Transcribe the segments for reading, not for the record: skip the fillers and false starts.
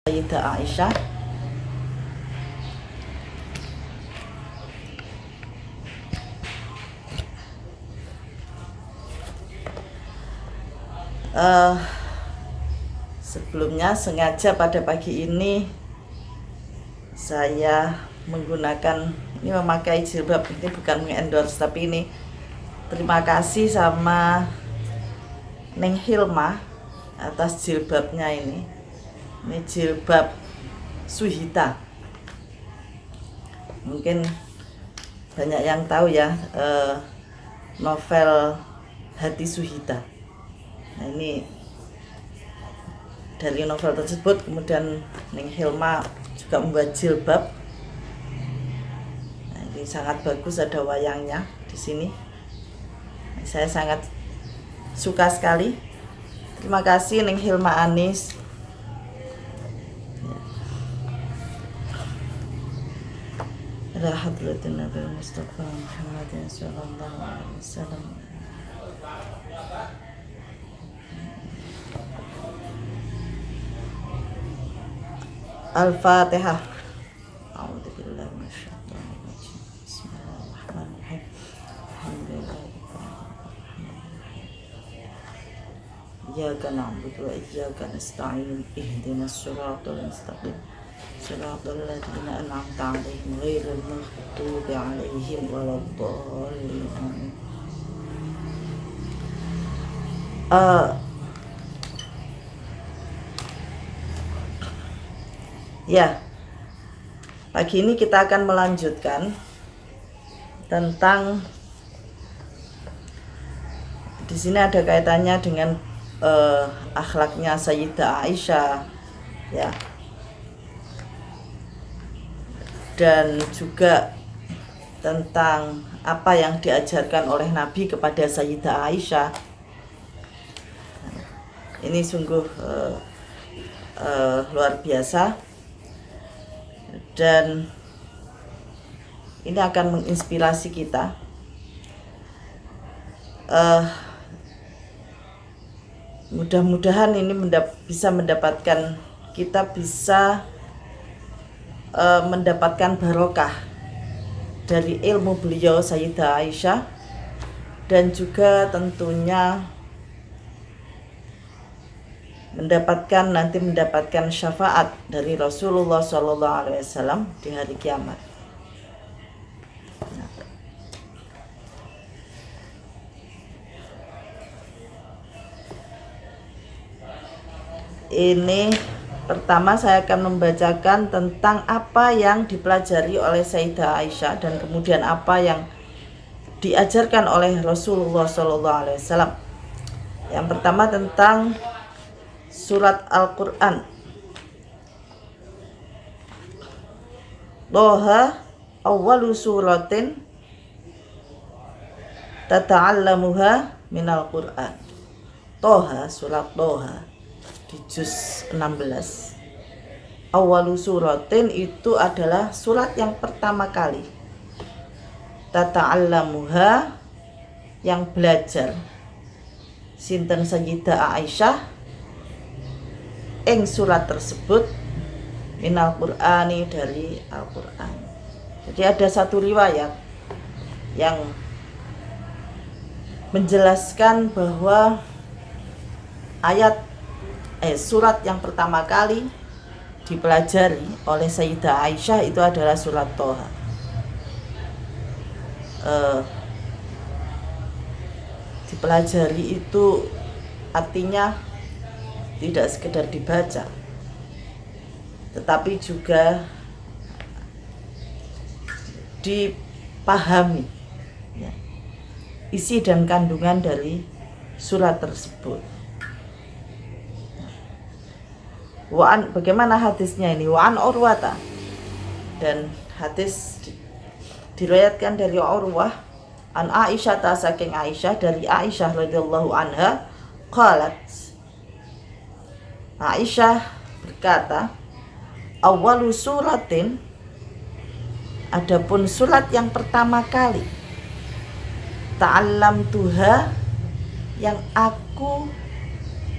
Sayyidah Aisyah. Sebelumnya sengaja pada pagi ini saya memakai jilbab. Ini bukan mengendorse, tapi ini terima kasih sama Neng Hilma atas jilbabnya ini. Ini jilbab Suhita. Mungkin banyak yang tahu ya, novel Hati Suhita. Nah, ini dari novel tersebut kemudian Neng Hilma juga membuat jilbab. Nah, ini sangat bagus, ada wayangnya di sini. Saya sangat suka sekali. Terima kasih Neng Hilma Anis. Ala hadratin Nabi Mustafa Muhammadin sallallahu alaihi wasallam. Al-Fatihah. A'udzu billahi minasyaitonir rajim. Bismillahirrahmanirrahim. Iyyaka na'budu wa iyyaka nasta'in. Ihdinas siratal mustaqim. Siratal ladzina an'amta 'alaihim ghairil maghdubi 'alaihim waladdallin. Ya, pagi ini kita akan melanjutkan tentang, di sini ada kaitannya dengan akhlaknya Sayyidah Aisyah, ya, dan juga tentang apa yang diajarkan oleh Nabi kepada Sayyidah Aisyah. Ini sungguh luar biasa. Dan ini akan menginspirasi kita. Mudah-mudahan ini bisa mendapatkan, kita bisa mendapatkan barokah dari ilmu beliau Sayyidah Aisyah, dan juga tentunya mendapatkan syafaat dari Rasulullah SAW di hari kiamat. Ini pertama saya akan membacakan tentang apa yang dipelajari oleh Sayyidah Aisyah dan kemudian apa yang diajarkan oleh Rasulullah SAW. Yang pertama tentang surat Al-Quran. Toha awwalu suratin tata'allamuha minal Quran. Toha, surat Toha di juz 16. Awwalu suratin itu adalah surat yang pertama kali. Tata'allamuha, yang belajar sinten Sayyidah Aisyah ing surat tersebut minal Qur'ani, dari Al-Quran. Jadi ada satu riwayat yang menjelaskan bahwa surat yang pertama kali dipelajari oleh Sayyidah Aisyah itu adalah surat Toha. Dipelajari itu artinya tidak sekedar dibaca, tetapi juga dipahami, ya, isi dan kandungan dari surat tersebut. Bagaimana hadisnya ini? Wa'an Urwata, dan hadis diriwayatkan dari Urwah an Aisyah, saking Aisyah, dari Aisyah radhiyallahu anha, qalat, Aisyah berkata, awwalu suratin, adapun surat yang pertama kali, ta'allamtuha, yang aku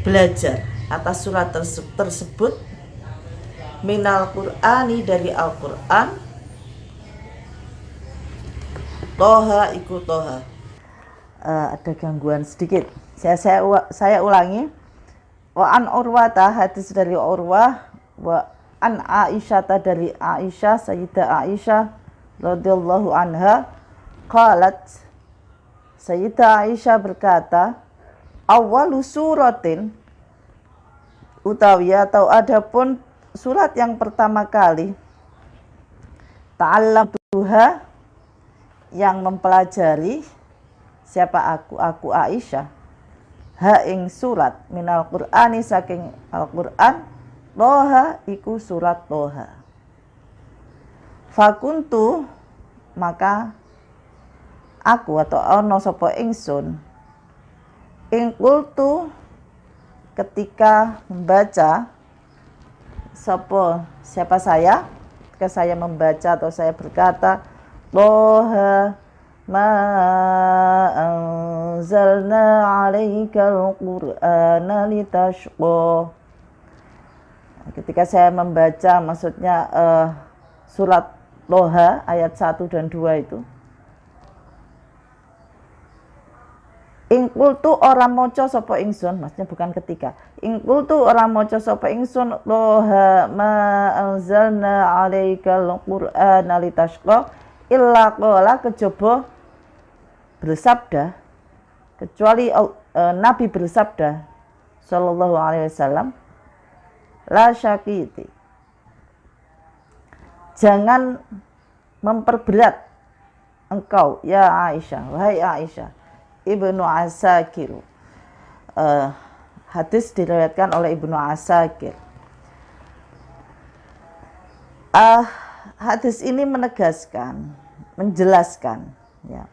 belajar atas surat tersebut, minal Qur'ani dari Al-Qur'an, Toha ikut Toha. Ada gangguan sedikit. Saya ulangi. Wa an Urwata, hadis dari Urwah, wa an Aisyah dari Aisyah, Sayyidah Aisyah radhiyallahu anha, qalat, Sayyidah Aisyah berkata, awwalu suratin, utawi atau adapun surat yang pertama kali, ta'allamtuha, yang mempelajari, siapa aku Aisyah, ha ing surat minal Qur'ani saking Al-Qur'an, Toha iku surat Toha. Fakuntu, maka aku atau ono sapa ingsun, ing qultu, ketika membaca, siapa saya, ketika saya membaca atau saya berkata, Toha ma anzalna 'alaikal Qur'ana litashqa. Ketika saya membaca, maksudnya surat Toha ayat 1 dan 2 itu, ingkultu orang moco sapa ingsun, maksudnya bukan ketika. Ingkultu orang moco sapa ingsun, Toha ma anzalna 'alaikal Qur'ana litashqa, illa qala, kejaba bersabda, kecuali Nabi bersabda sallallahu alaihi wasallam, la syakiti, jangan memperberat engkau ya Aisyah, wahai Aisyah. Ibnu Asakir, hadis diriwayatkan oleh Ibnu Asakir. Hadis ini menegaskan, menjelaskan ya,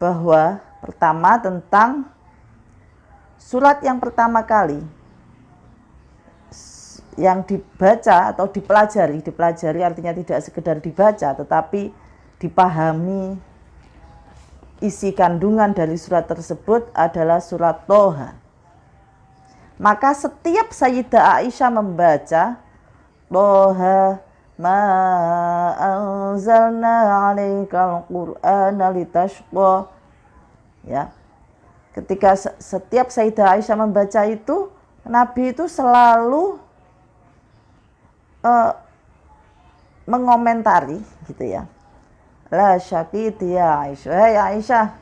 bahwa pertama tentang surat yang pertama kali yang dibaca atau dipelajari artinya tidak sekedar dibaca tetapi dipahami isi kandungan dari surat tersebut adalah surat Toha. Maka setiap Sayyidah Aisyah membaca Toha ma anzalna 'alaikal Qur'ana litashqa, ya, ketika setiap Sayyidah Aisyah membaca itu, Nabi itu selalu mengomentari gitu ya, la syakiti ya Aisyah, hai Aisyah,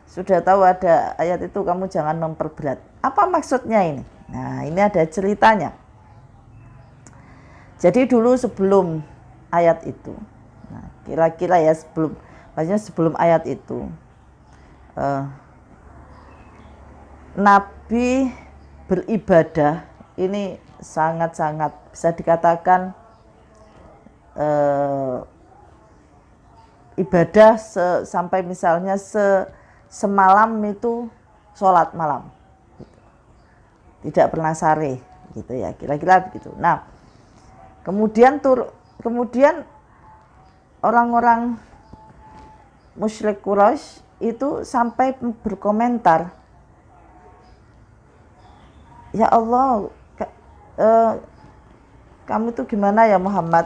sudah tahu ada ayat itu, kamu jangan memperberat. Apa maksudnya ini? Nah, ini ada ceritanya. Jadi dulu sebelum ayat itu, nah, kira-kira ya sebelum ayat itu, Nabi beribadah ini sangat-sangat bisa dikatakan ibadah sampai misalnya semalam itu sholat malam, tidak pernah sare gitu ya, kira-kira begitu. Nah, kemudian orang-orang musyrik Quraisy itu sampai berkomentar, ya Allah, kamu itu gimana ya Muhammad?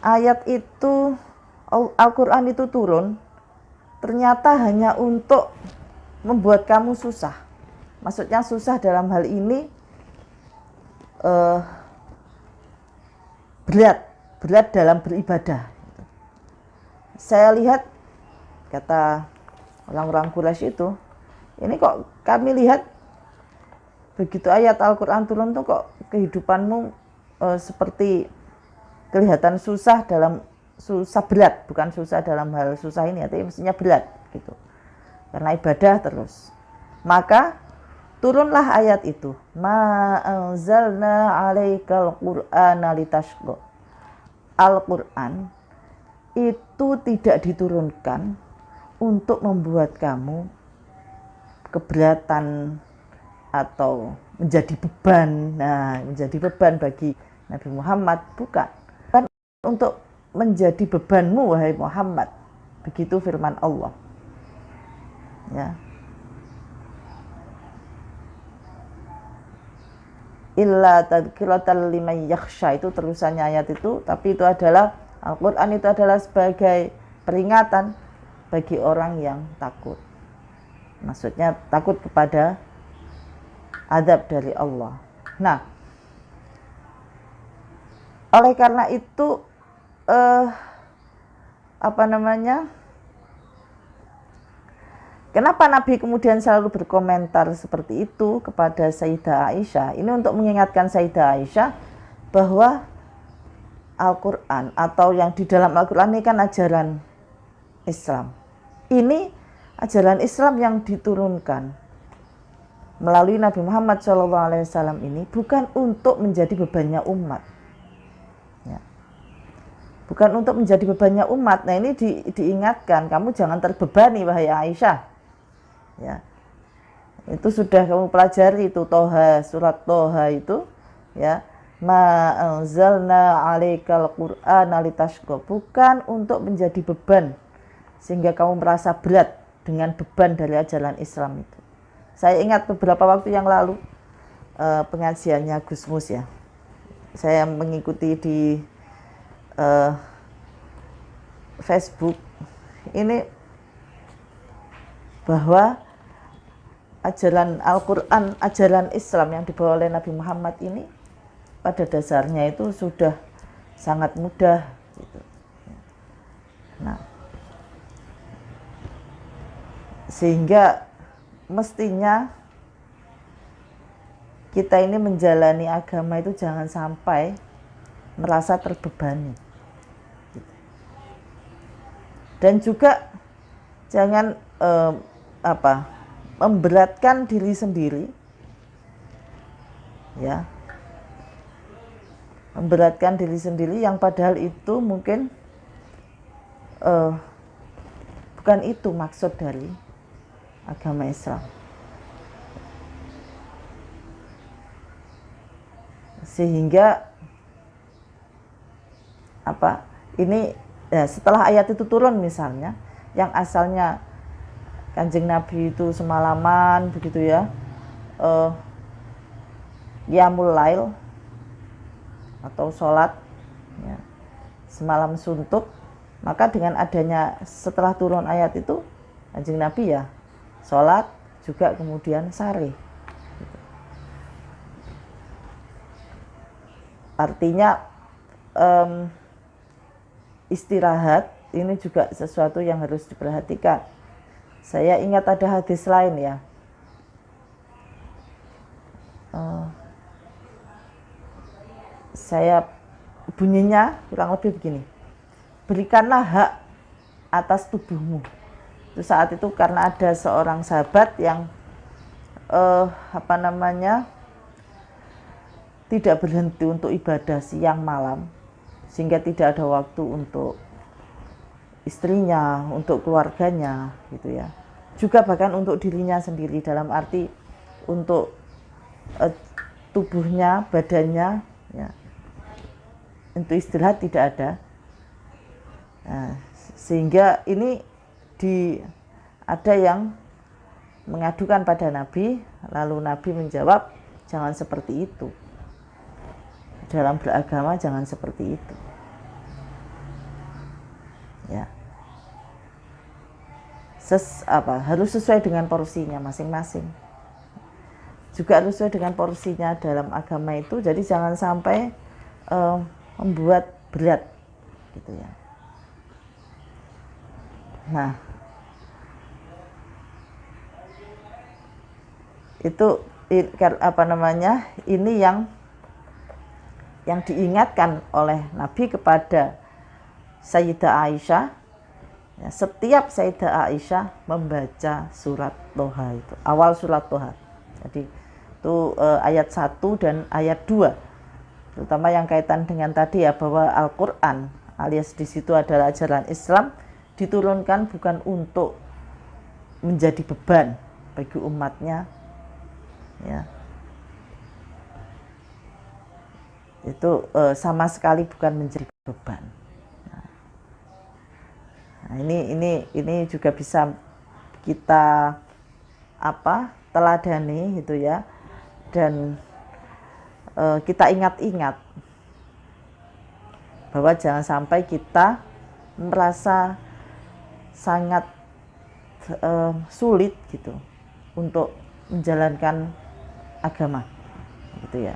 Ayat itu, Al-Quran itu turun, ternyata hanya untuk membuat kamu susah. Maksudnya susah dalam hal ini berat dalam beribadah. Saya lihat, kata orang-orang Quraisy itu, ini kok kami lihat begitu ayat Al-Quran turun tuh kok kehidupanmu seperti kelihatan susah berat, bukan susah dalam hal susah ini, tapi maksudnya berat gitu, karena ibadah terus. Maka turunlah ayat itu, ma anzalna 'alaikal Qur'ana litashqa. Al-Quran itu tidak diturunkan untuk membuat kamu keberatan atau menjadi beban. Nah, menjadi beban bagi Nabi Muhammad, bukan untuk menjadi bebanmu wahai Muhammad. Begitu firman Allah. Ya. illa tadhkiratan liman yakhsha, itu terusannya ayat itu, tapi itu adalah Al-Quran itu adalah sebagai peringatan bagi orang yang takut. Maksudnya takut kepada azab dari Allah. Nah, oleh karena itu kenapa Nabi kemudian selalu berkomentar seperti itu kepada Sayyidah Aisyah? Ini untuk mengingatkan Sayyidah Aisyah bahwa Al-Quran atau yang di dalam Al-Quran ini kan ajaran Islam. Ini ajaran Islam yang diturunkan melalui Nabi Muhammad SAW ini bukan untuk menjadi bebannya umat. Ya. Bukan untuk menjadi bebannya umat. Nah, ini diingatkan, kamu jangan terbebani wahai Aisyah. Ya. Itu sudah kamu pelajari itu Toha, surat Toha itu, ya. Ma anzalna 'alaikal Qur'ana litashqa, bukan untuk menjadi beban sehingga kamu merasa berat dengan beban dari ajaran Islam itu. Saya ingat beberapa waktu yang lalu pengajiannya Gus Mus, ya. Saya mengikuti di Facebook ini bahwa ajaran Al-Quran, ajaran Islam yang dibawa oleh Nabi Muhammad ini pada dasarnya itu sudah sangat mudah gitu. Nah, sehingga mestinya kita ini menjalani agama itu jangan sampai merasa terbebani. Dan juga jangan memberatkan diri sendiri, ya. Memberatkan diri sendiri yang padahal itu mungkin bukan itu maksud dari agama Islam. Sehingga ini ya, setelah ayat itu turun misalnya, yang asalnya Kanjeng Nabi itu semalaman begitu, ya, qiyamul lail atau sholat, ya, semalam suntuk, maka dengan adanya setelah turun ayat itu Kanjeng Nabi ya sholat juga kemudian sare. Artinya istirahat ini juga sesuatu yang harus diperhatikan. Saya ingat ada hadis lain, ya. Saya bunyinya kurang lebih begini. Berikanlah hak atas tubuhmu. Itu saat itu karena ada seorang sahabat yang tidak berhenti untuk ibadah siang malam, sehingga tidak ada waktu untuk istrinya, untuk keluarganya, gitu, ya. Juga bahkan untuk dirinya sendiri, dalam arti untuk tubuhnya, badannya, ya, untuk istirahat tidak ada. Nah, sehingga ini ada yang mengadukan pada Nabi, lalu Nabi menjawab, jangan seperti itu. Dalam beragama jangan seperti itu. Ya. Harus sesuai dengan porsinya masing-masing. Juga harus sesuai dengan porsinya dalam agama itu, jadi jangan sampai membuat berat, gitu, ya. Nah, itu ini yang diingatkan oleh Nabi kepada Sayyidah Aisyah, ya, setiap Sayyidah Aisyah membaca surat Toha itu, awal surat Toha. Jadi itu ayat 1 dan ayat 2, terutama yang kaitan dengan tadi, ya, bahwa Al-Quran alias di situ adalah ajaran Islam, diturunkan bukan untuk menjadi beban bagi umatnya, ya. Itu sama sekali bukan menjadi beban. Nah, ini juga bisa kita teladani, gitu, ya. Dan kita ingat-ingat bahwa jangan sampai kita merasa sangat sulit gitu untuk menjalankan agama gitu ya.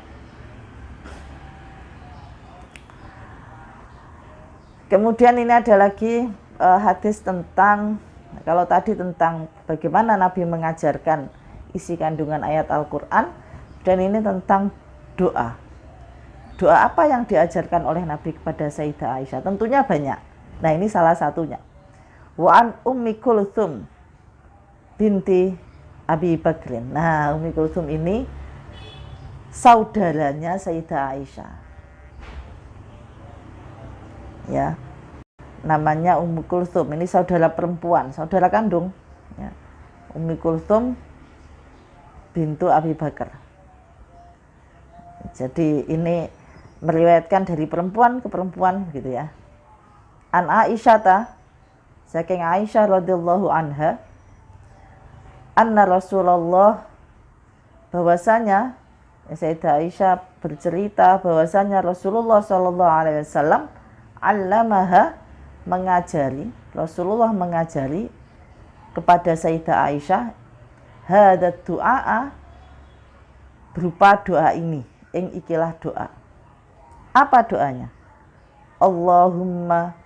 Kemudian ini ada lagi hadis tentang, kalau tadi tentang bagaimana Nabi mengajarkan isi kandungan ayat Al-Quran, dan ini tentang doa. Doa apa yang diajarkan oleh Nabi kepada Sayyidah Aisyah? Tentunya banyak. Nah, ini salah satunya. Wa an Ummi Kulthum binti Abi Bakrin. Nah, Ummi Kulthum ini saudaranya Sayyidah Aisyah. Ya, namanya Ummu Kulthum. Ini saudara perempuan, saudara kandung. Ya. Ummi Kulthum bintu Abi Bakar. Jadi ini meriwayatkan dari perempuan ke perempuan gitu ya. An Aisyah, saking Aisyah radhiyallahu anha, anna Rasulullah, bahwasanya Sayyidah Aisyah bercerita bahwasanya Rasulullah sallallahu alaihi wasallam allamaha, mengajari, Rasulullah mengajari kepada Sayyidah Aisyah hadat du'a, berupa doa ini, ing ikilah doa. Apa doanya? Allahumma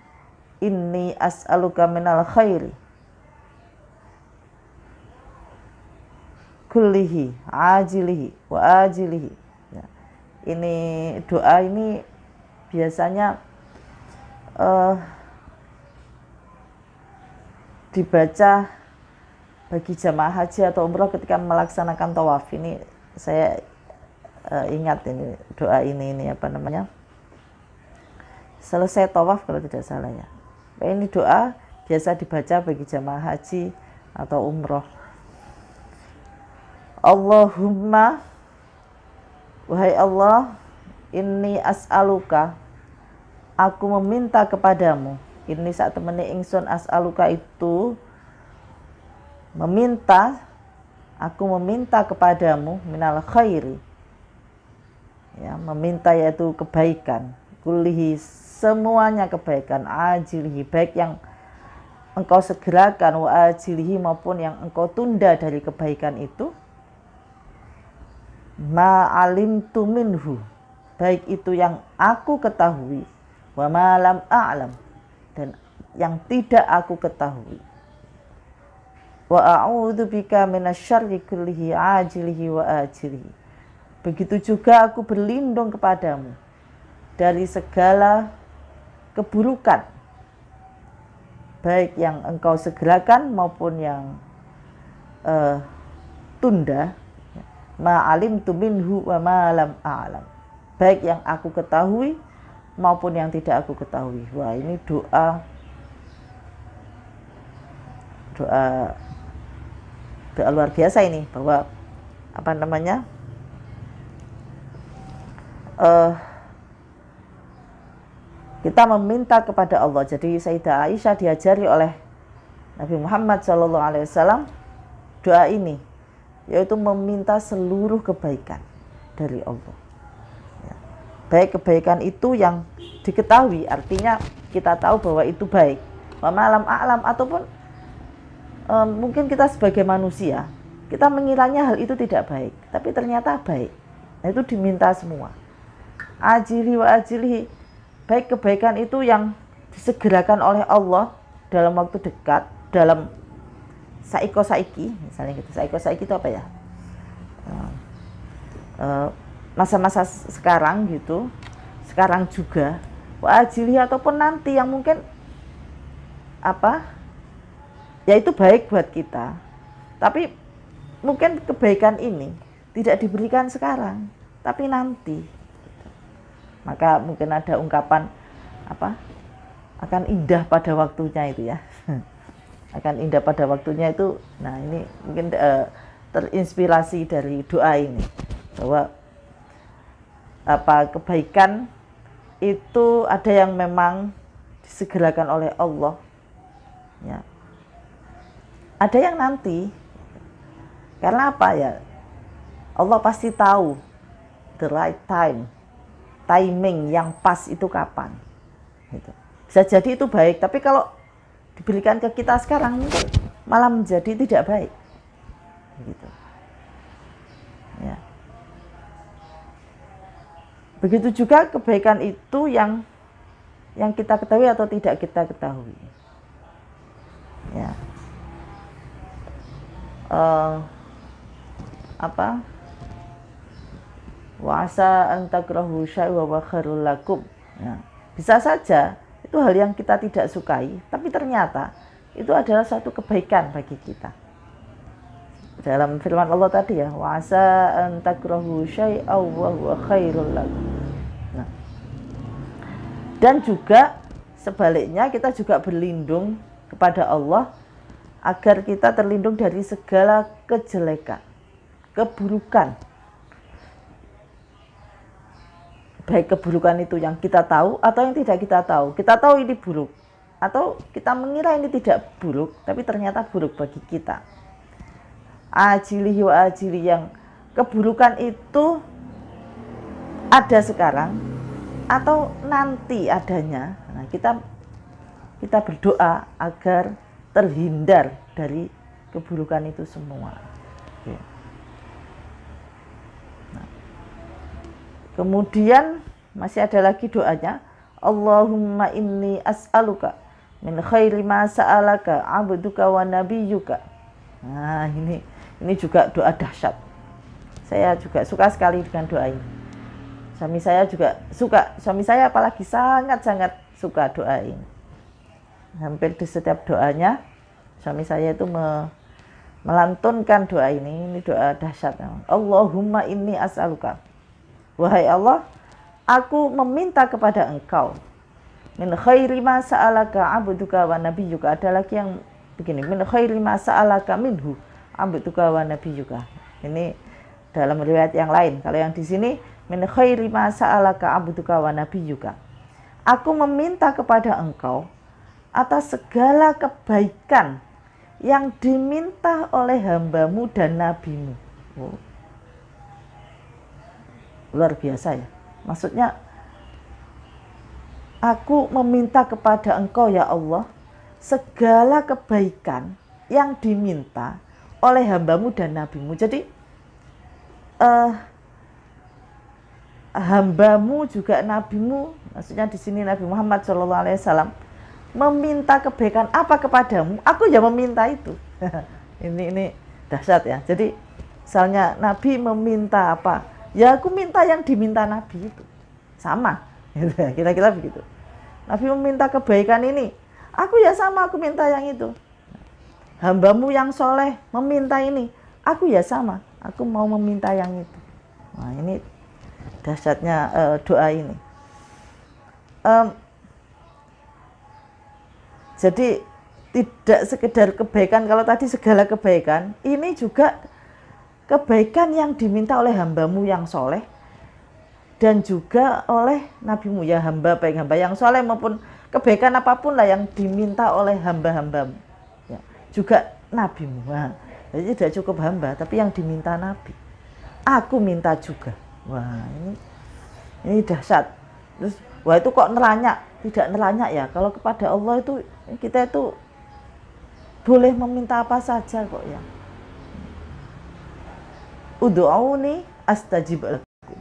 inni as'aluka minal khairi kullihi ajilihi wa ajilihi. Ya. Ini doa ini biasanya dibaca bagi jamaah haji atau umroh ketika melaksanakan tawaf. Ini saya ingat ini doa ini apa namanya, selesai tawaf kalau tidak salah ya. Ini doa biasa dibaca bagi jamaah haji atau umroh. Allahumma, wahai Allah, inni as'aluka, aku meminta kepadamu. Ini saat temani ingsun, as'aluka itu meminta, aku meminta kepadamu minal khairi, ya, meminta yaitu kebaikan, kulihi semuanya kebaikan, ajilihi baik yang engkau segerakan, wa ajilihi maupun yang engkau tunda dari kebaikan itu, ma'alimtu minhu, baik itu yang aku ketahui, wa ma lam a'lam, dan yang tidak aku ketahui. Wa a'udzu bika minasyarri kullihi ajilihi wa ajilihi. Begitu juga aku berlindung kepadamu dari segala keburukan, baik yang engkau segerakan maupun yang tunda. Ma'alimtu minhu wa ma lam a'lam, baik yang aku ketahui maupun yang tidak aku ketahui. Wah, ini doa luar biasa ini, bahwa apa namanya, kita meminta kepada Allah. Jadi Sayyidah Aisyah diajari oleh Nabi Muhammad SAW doa ini, yaitu meminta seluruh kebaikan dari Allah. Ya. Baik kebaikan itu yang diketahui, artinya kita tahu bahwa itu baik. Wa malam a'lam, ataupun mungkin kita sebagai manusia, kita mengiranya hal itu tidak baik, tapi ternyata baik. Nah, itu diminta semua. Ajili wa ajilihi, baik kebaikan itu yang disegerakan oleh Allah dalam waktu dekat, dalam saiko saiki, misalnya gitu. Saiko saiki itu apa ya? Masa-masa sekarang gitu, sekarang juga. Wa ajilihi, ataupun nanti yang mungkin apa? Ya itu baik buat kita, tapi mungkin kebaikan ini tidak diberikan sekarang, tapi nanti. Maka mungkin ada ungkapan apa, akan indah pada waktunya itu ya. Akan indah pada waktunya itu. Nah, ini mungkin terinspirasi dari doa ini, bahwa apa, kebaikan itu ada yang memang disegerakan oleh Allah ya, ada yang nanti. Karena apa ya, Allah pasti tahu the right time, timing yang pas itu kapan gitu. Bisa jadi itu baik, tapi kalau diberikan ke kita sekarang mungkin malah menjadi tidak baik gitu ya. Begitu juga kebaikan itu yang kita ketahui atau tidak kita ketahui ya. Wa asa an takrahu syai'an wa khairul lakum ya. Bisa saja itu hal yang kita tidak sukai, tapi ternyata itu adalah suatu kebaikan bagi kita. Dalam firman Allah tadi ya, wa asa an takrahu syai'an wa huwa khairul lakum. Nah. Dan juga sebaliknya kita juga berlindung kepada Allah agar kita terlindung dari segala kejelekan, keburukan. Baik keburukan itu yang kita tahu atau yang tidak kita tahu. Kita tahu ini buruk atau kita mengira ini tidak buruk tapi ternyata buruk bagi kita. Ajili wa ajili, yang keburukan itu ada sekarang atau nanti adanya. Nah, kita berdoa agar terhindar dari keburukan itu semua. Oke. Kemudian masih ada lagi doanya, Allahumma inni as'aluka min khairi ma sa'alaka abduka wa nabiyyuka. Nah, ini juga doa dahsyat. Saya juga suka sekali dengan doa ini. Suami saya juga suka, suami saya apalagi sangat-sangat suka doa ini. Hampir di setiap doanya suami saya itu melantunkan doa ini doa dahsyat. Allahumma inni as'aluka, wahai Allah, aku meminta kepada Engkau, min khairi ma sa'alaka abduka wa nabiyyuka. Ada lagi yang begini, min khairi ma sa'alaka minhu abduka wa nabiyyuka. Ini dalam riwayat yang lain. Kalau yang di sini, min khairi ma sa'alaka abduka wa nabiyyuka. Aku meminta kepada Engkau atas segala kebaikan yang diminta oleh hambamu dan nabimu. Oh. Luar biasa ya. Maksudnya, aku meminta kepada Engkau ya Allah segala kebaikan yang diminta oleh hambamu dan nabimu. Jadi hambamu juga nabimu, maksudnya di sini Nabi Muhammad SAW meminta kebaikan apa kepadamu, aku ya meminta itu. ini dahsyat ya. Jadi misalnya Nabi meminta apa, ya aku minta yang diminta Nabi itu. Sama, kira-kira begitu. Nabi meminta kebaikan ini, aku ya sama, aku minta yang itu. Hambamu yang soleh meminta ini, aku ya sama, aku mau meminta yang itu. Nah, ini dahsyatnya doa ini. Jadi tidak sekedar kebaikan, kalau tadi segala kebaikan, ini juga kebaikan yang diminta oleh hambamu yang soleh dan juga oleh nabimu ya, hamba baik hamba yang soleh maupun kebaikan apapun lah yang diminta oleh hamba-hambamu ya, juga nabimu. Nah, jadi tidak cukup hamba tapi yang diminta nabi, aku minta juga. Wah, ini dahsyat. Terus wah, itu kok neranyak, tidak neranyak ya. Kalau kepada Allah itu kita itu boleh meminta apa saja kok ya. Ud'uuni astajib lakum.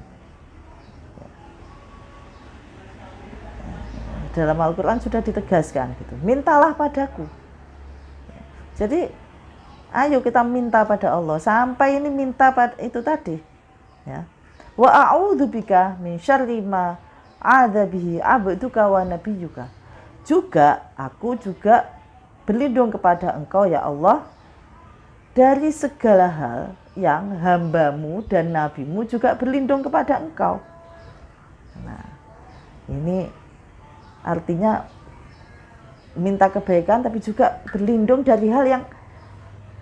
Dalam Al-Quran sudah ditegaskan gitu. Mintalah padaku. Jadi ayo kita minta pada Allah. Sampai ini minta pada itu tadi. Ya. Wa a'udzubika min syarri ma a'adzabihi abduka wa nabiyyuka. Juga aku juga berlindung kepada Engkau ya Allah dari segala hal yang hambamu dan nabimu juga berlindung kepada Engkau. Nah, ini artinya minta kebaikan tapi juga berlindung dari hal yang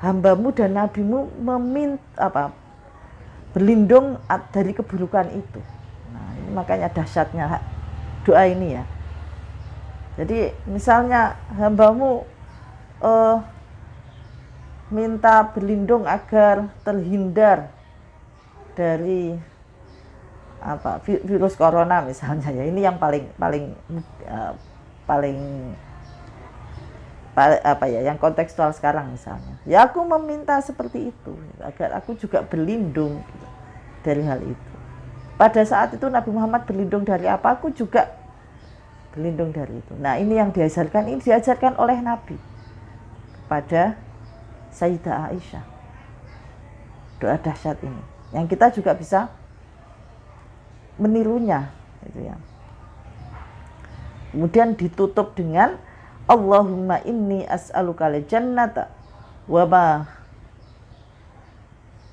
hambamu dan nabimu berlindung dari keburukan itu. Nah, ini makanya dahsyatnya doa ini ya. Jadi misalnya hambamu minta berlindung agar terhindar dari virus corona misalnya ya, ini yang paling apa ya, yang kontekstual sekarang misalnya. Ya aku meminta seperti itu agar aku juga berlindung dari hal itu. Pada saat itu Nabi Muhammad berlindung dari apa, aku juga berlindung dari itu. Nah ini yang diajarkan oleh Nabi kepada Sayyidah Aisyah. Doa dahsyat ini yang kita juga bisa menirunya gitu ya. Kemudian ditutup dengan Allahumma inni as'aluka al-jannata wa ma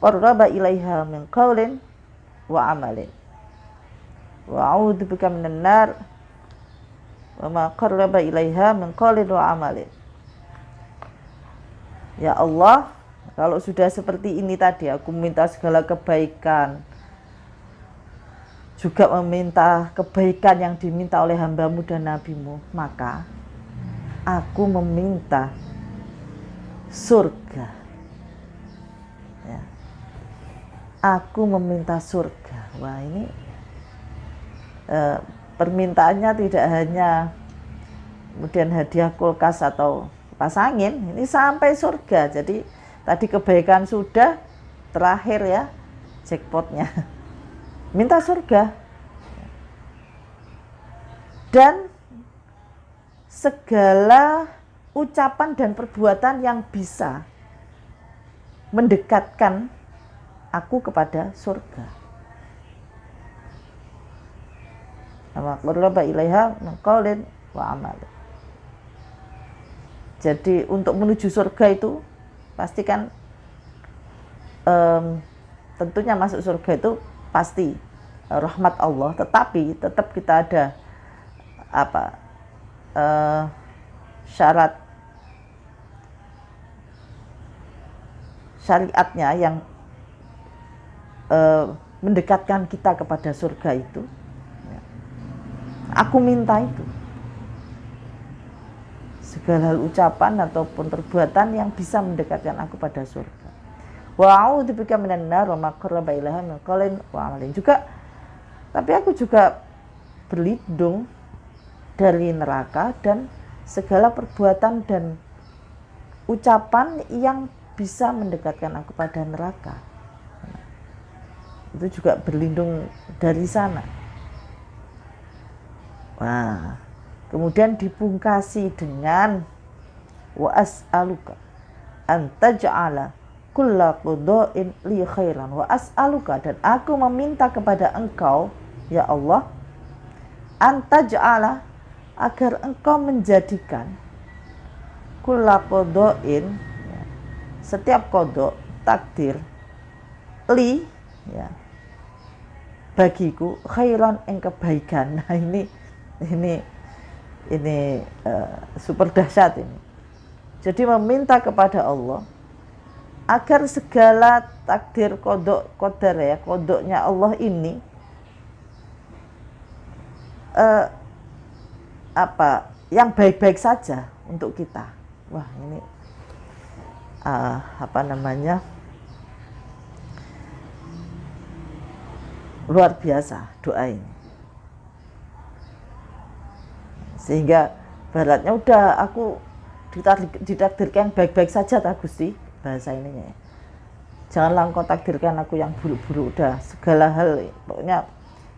qarraba ilaiha min qaulin wa amalin wa a'udzubika minan nar wa ma qarraba ilaiha min qaulin wa amalin. Ya Allah, kalau sudah seperti ini tadi, aku minta segala kebaikan, juga meminta kebaikan yang diminta oleh hamba-Mu dan Nabi-Mu, maka aku meminta surga. Ya. Aku meminta surga. Wah ini permintaannya tidak hanya kemudian hadiah kulkas atau kipas angin, ini sampai surga. Jadi tadi kebaikan sudah, terakhir ya jackpotnya. Minta surga. Dan segala ucapan dan perbuatan yang bisa mendekatkan aku kepada surga. Wa qarraba ilaiha min qaulin wa amal. Jadi untuk menuju surga itu pastikan tentunya masuk surga itu pasti rahmat Allah, tetapi tetap kita ada syarat syariatnya yang mendekatkan kita kepada surga itu. Aku minta itu. Segala ucapan ataupun perbuatan yang bisa mendekatkan aku pada surga. Wa a'udzubika minan nar wa ma qarraba ilaiha min qaulin wa amalin. Juga tapi aku juga berlindung dari neraka dan segala perbuatan dan ucapan yang bisa mendekatkan aku pada neraka. Itu juga berlindung dari sana. Wah, kemudian dipungkasi dengan wa as'aluka an taj'ala kulla quda'in li khairan wa as'aluka, dan aku meminta kepada Engkau ya Allah an taj'ala, agar Engkau menjadikan kulla quda'in, ya, setiap qada, takdir, li, ya, bagiku khairan, yang kebaikan. Nah ini super dahsyat ini. Jadi meminta kepada Allah agar segala takdir qadar ya, kodoknya Allah ini yang baik-baik saja untuk kita. Wah ini luar biasa doa ini. Sehingga baratnya udah aku ditakdirkan baik-baik saja tak Gusti, bahasa ininya. Janganlah Engkau takdirkan aku yang buruk-buruk, udah segala hal pokoknya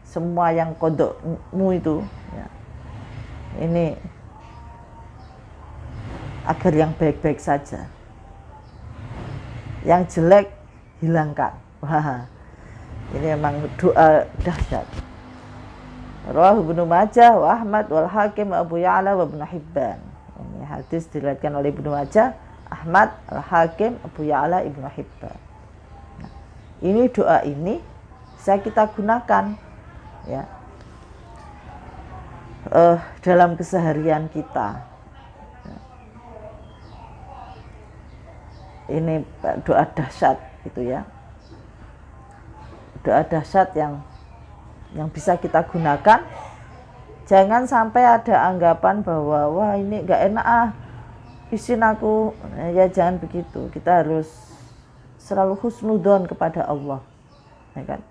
semua yang kodokmu itu ya, ini agar yang baik-baik saja, yang jelek hilangkan. Wah ini memang doa dahsyat. Rawahu Ibnu Majah wa Ahmad wal Hakim wa Abu Ya'la wa Ibnu Hibban. Ini hadis diriwayatkan oleh Ibnu Majah, Ahmad, Al Hakim, Abu Ya'la, Ibnu Hibban. Nah, ini doa ini bisa kita gunakan ya dalam keseharian kita. Ini doa dahsyat gitu ya. Doa dahsyat yang bisa kita gunakan. Jangan sampai ada anggapan bahwa wah ini enggak enak izin aku. Ya jangan begitu. Kita harus selalu husnudzon kepada Allah. Ya kan?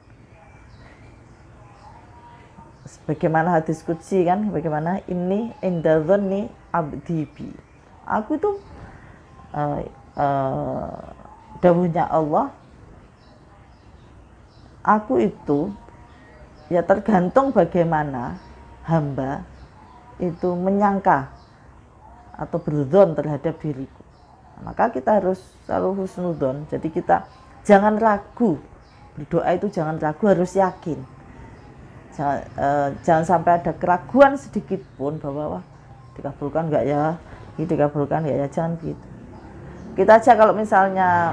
bagaimana hadis qudsi kan, bagaimana ini inda dzanni abdi bi. Aku itu dawuhnya Allah, aku itu ya tergantung bagaimana hamba itu menyangka atau berzon terhadap diriku. Maka kita harus selalu husnudzon. Jadi kita jangan ragu berdoa, itu jangan ragu, harus yakin. Jangan sampai ada keraguan sedikit pun bahwa wah, dikabulkan enggak ya, ini dikabulkan enggak ya, jangan gitu. Kita aja kalau misalnya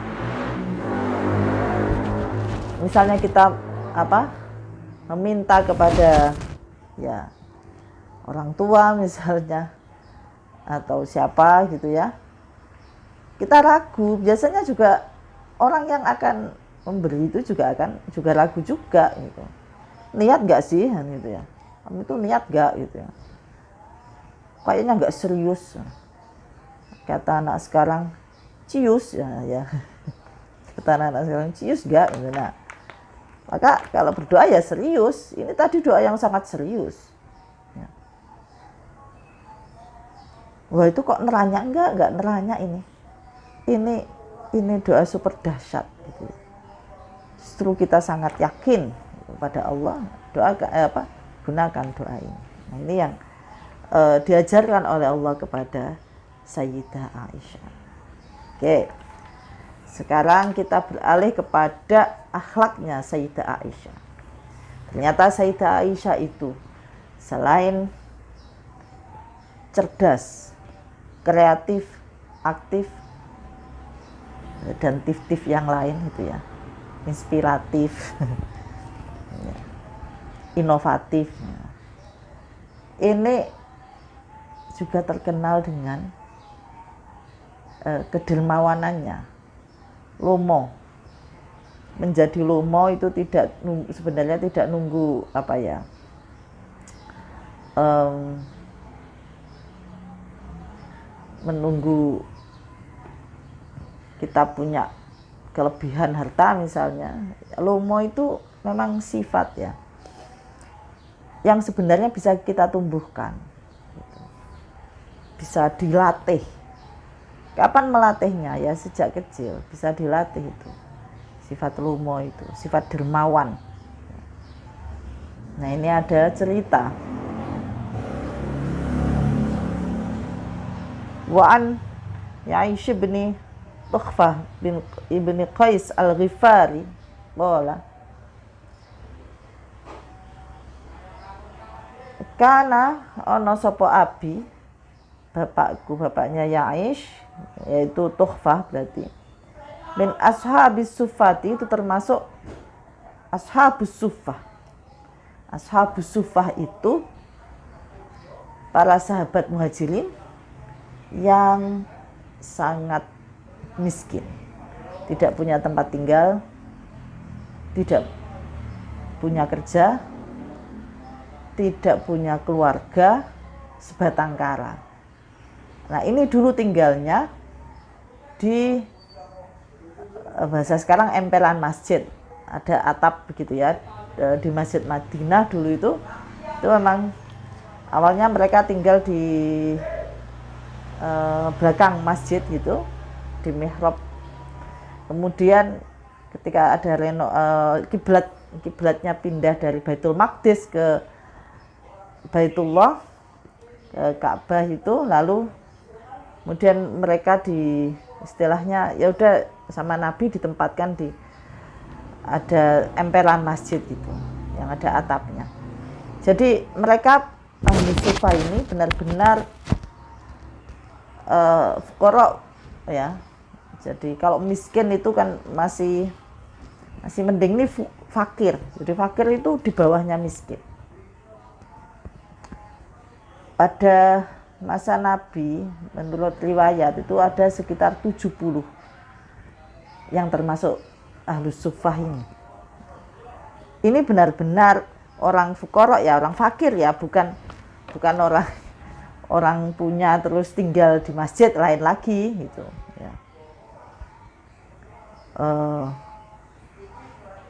kita meminta kepada ya orang tua misalnya atau siapa gitu ya, kita ragu, biasanya juga orang yang akan memberi itu juga ragu juga gitu. Niat nggak sih gitu ya, kamu itu niat nggak gitu ya, kayaknya nggak serius, kata anak sekarang cius ya kata anak sekarang cius nggak gitu. Nah, maka kalau berdoa ya serius, ini tadi doa yang sangat serius ya. Wah, itu kok neranya? Enggak neranya, ini doa super dahsyat gitu. Justru kita sangat yakin kepada Allah, gunakan doa ini. Nah, ini yang diajarkan oleh Allah kepada Sayyidah Aisyah. Oke, sekarang kita beralih kepada akhlaknya Sayyidah Aisyah. Ternyata Sayyidah Aisyah itu selain cerdas, kreatif, aktif, dan tif-tif yang lain itu ya, inspiratif, inovatif. Ini juga terkenal dengan kedermawanannya, lomo. Menjadi lomo itu sebenarnya tidak nunggu menunggu kita punya kelebihan harta misalnya. Lomo itu memang sifat ya, yang sebenarnya bisa kita tumbuhkan, bisa dilatih. Kapan melatihnya? Ya sejak kecil bisa dilatih itu. Sifat lomo itu, sifat dermawan. Nah, ini ada cerita. Wa'an Ya'ish bin Tukhfah bin Ibni Qais al-Ghifari qala kana ana sapa abi, bapaknya Ya'ish, yaitu Tukhfah berarti, min ashabis suffati, itu termasuk ashabus suffah. Ashabus suffah itu para sahabat muhajirin yang sangat miskin, tidak punya tempat tinggal, tidak punya kerja, tidak punya keluarga, sebatang kara. Nah, ini dulu tinggalnya di bahasa sekarang emperan masjid, ada atap begitu ya, di Masjid Madinah dulu itu memang awalnya mereka tinggal di belakang masjid gitu, di mihrab. Kemudian ketika ada kiblatnya pindah dari Baitul Maqdis ke Baitullah, ke Ka'bah itu, lalu kemudian mereka istilahnya ya udah sama Nabi ditempatkan di ada emperan masjid gitu yang ada atapnya. Jadi mereka ahli sufa ini benar-benar fuqara ya. Jadi kalau miskin itu kan masih mending, nih fakir. Jadi fakir itu di bawahnya miskin. Pada masa Nabi, menurut riwayat itu ada sekitar 70 yang termasuk ahlus suffah ini. Ini benar-benar orang fuqara ya, orang fakir ya, bukan orang punya terus tinggal di masjid, lain lagi gitu ya.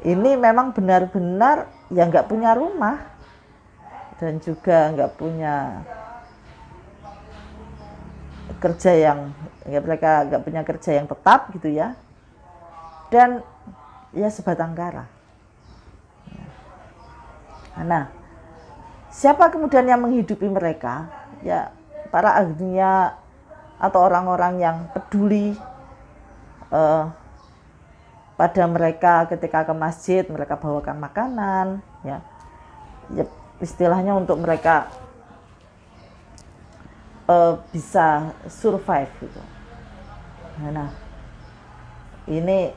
Ini memang benar-benar ya nggak punya rumah dan juga nggak punya kerja yang mereka nggak punya kerja yang tetap gitu ya, dan ya sebatang kara. Nah, siapa kemudian yang menghidupi mereka? Ya para agniya atau orang-orang yang peduli pada mereka ketika ke masjid, mereka bawakan makanan, ya istilahnya untuk mereka bisa survive gitu. Nah, ini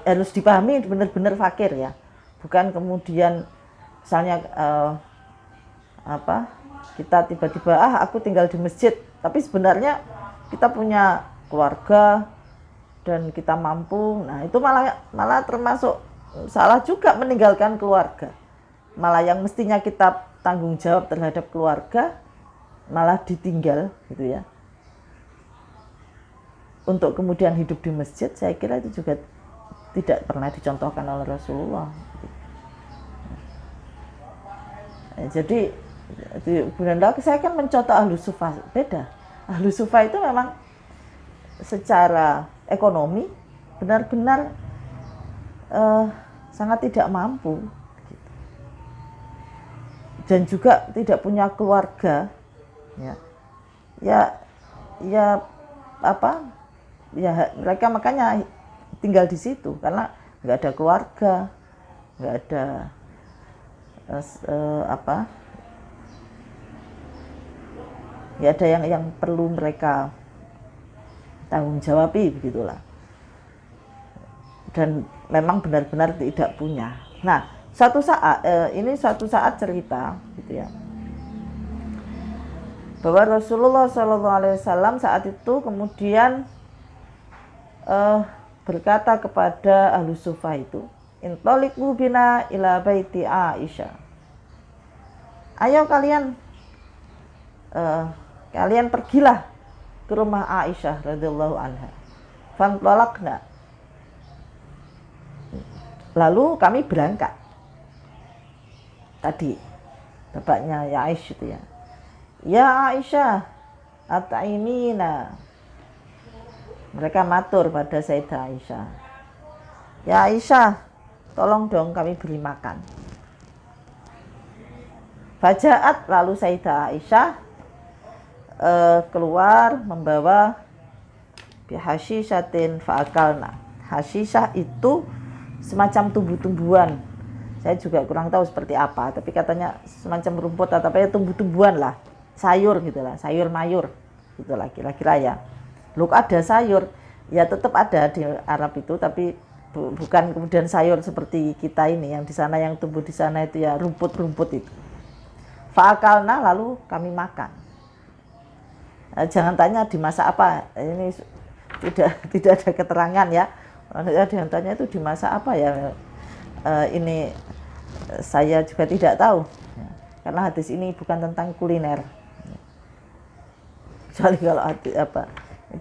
harus dipahami benar-benar fakir ya, bukan kemudian misalnya kita tiba-tiba aku tinggal di masjid, tapi sebenarnya kita punya keluarga dan kita mampu. Nah itu malah termasuk salah juga meninggalkan keluarga, malah yang mestinya kita tanggung jawab terhadap keluarga malah ditinggal gitu ya, untuk kemudian hidup di masjid. Saya kira itu juga tidak pernah dicontohkan oleh Rasulullah. Jadi Bunda, saya kan mencontoh ahlu sufa, beda. Ahlu sufa itu memang secara ekonomi benar-benar sangat tidak mampu dan juga tidak punya keluarga, ya mereka makanya tinggal di situ karena nggak ada keluarga, nggak ada nggak ada yang perlu mereka tanggung jawabi, begitulah. Dan memang benar-benar tidak punya. Nah, suatu saat cerita gitu ya, bahwa Rasulullah SAW saat itu kemudian berkata kepada ahlu sufa itu, intoliqu bina ila baiti Aisyah. Ayo kalian pergilah ke rumah Aisyah radhiyallahu anha. Fantolakna. Lalu kami berangkat. Tadi bapaknya ya Aisyah itu ya. Ya Aisyah, at'imina. Mereka matur pada Sayyidah Aisyah. Ya Aisyah, tolong dong kami beri makan. Fajaat, lalu Sayyidah Aisyah keluar membawa bihashishatin fa'akalna. Hashisah itu semacam tumbuh-tumbuhan. Saya juga kurang tahu seperti apa, tapi katanya semacam rumput atau apa ya, tumbuh-tumbuhan lah, sayur gitulah, sayur mayur gitulah kira-kira ya. Loh ada sayur, ya tetap ada di Arab itu, tapi bukan kemudian sayur seperti kita ini yang di sana, yang tumbuh di sana itu ya rumput-rumput itu. Fa'akalna, lalu kami makan. Nah, jangan tanya dimasak apa, ini tidak ada keterangan ya. Jangan tanya itu dimasak apa ya. Ini saya juga tidak tahu ya, karena hadis ini bukan tentang kuliner. Kecuali kalau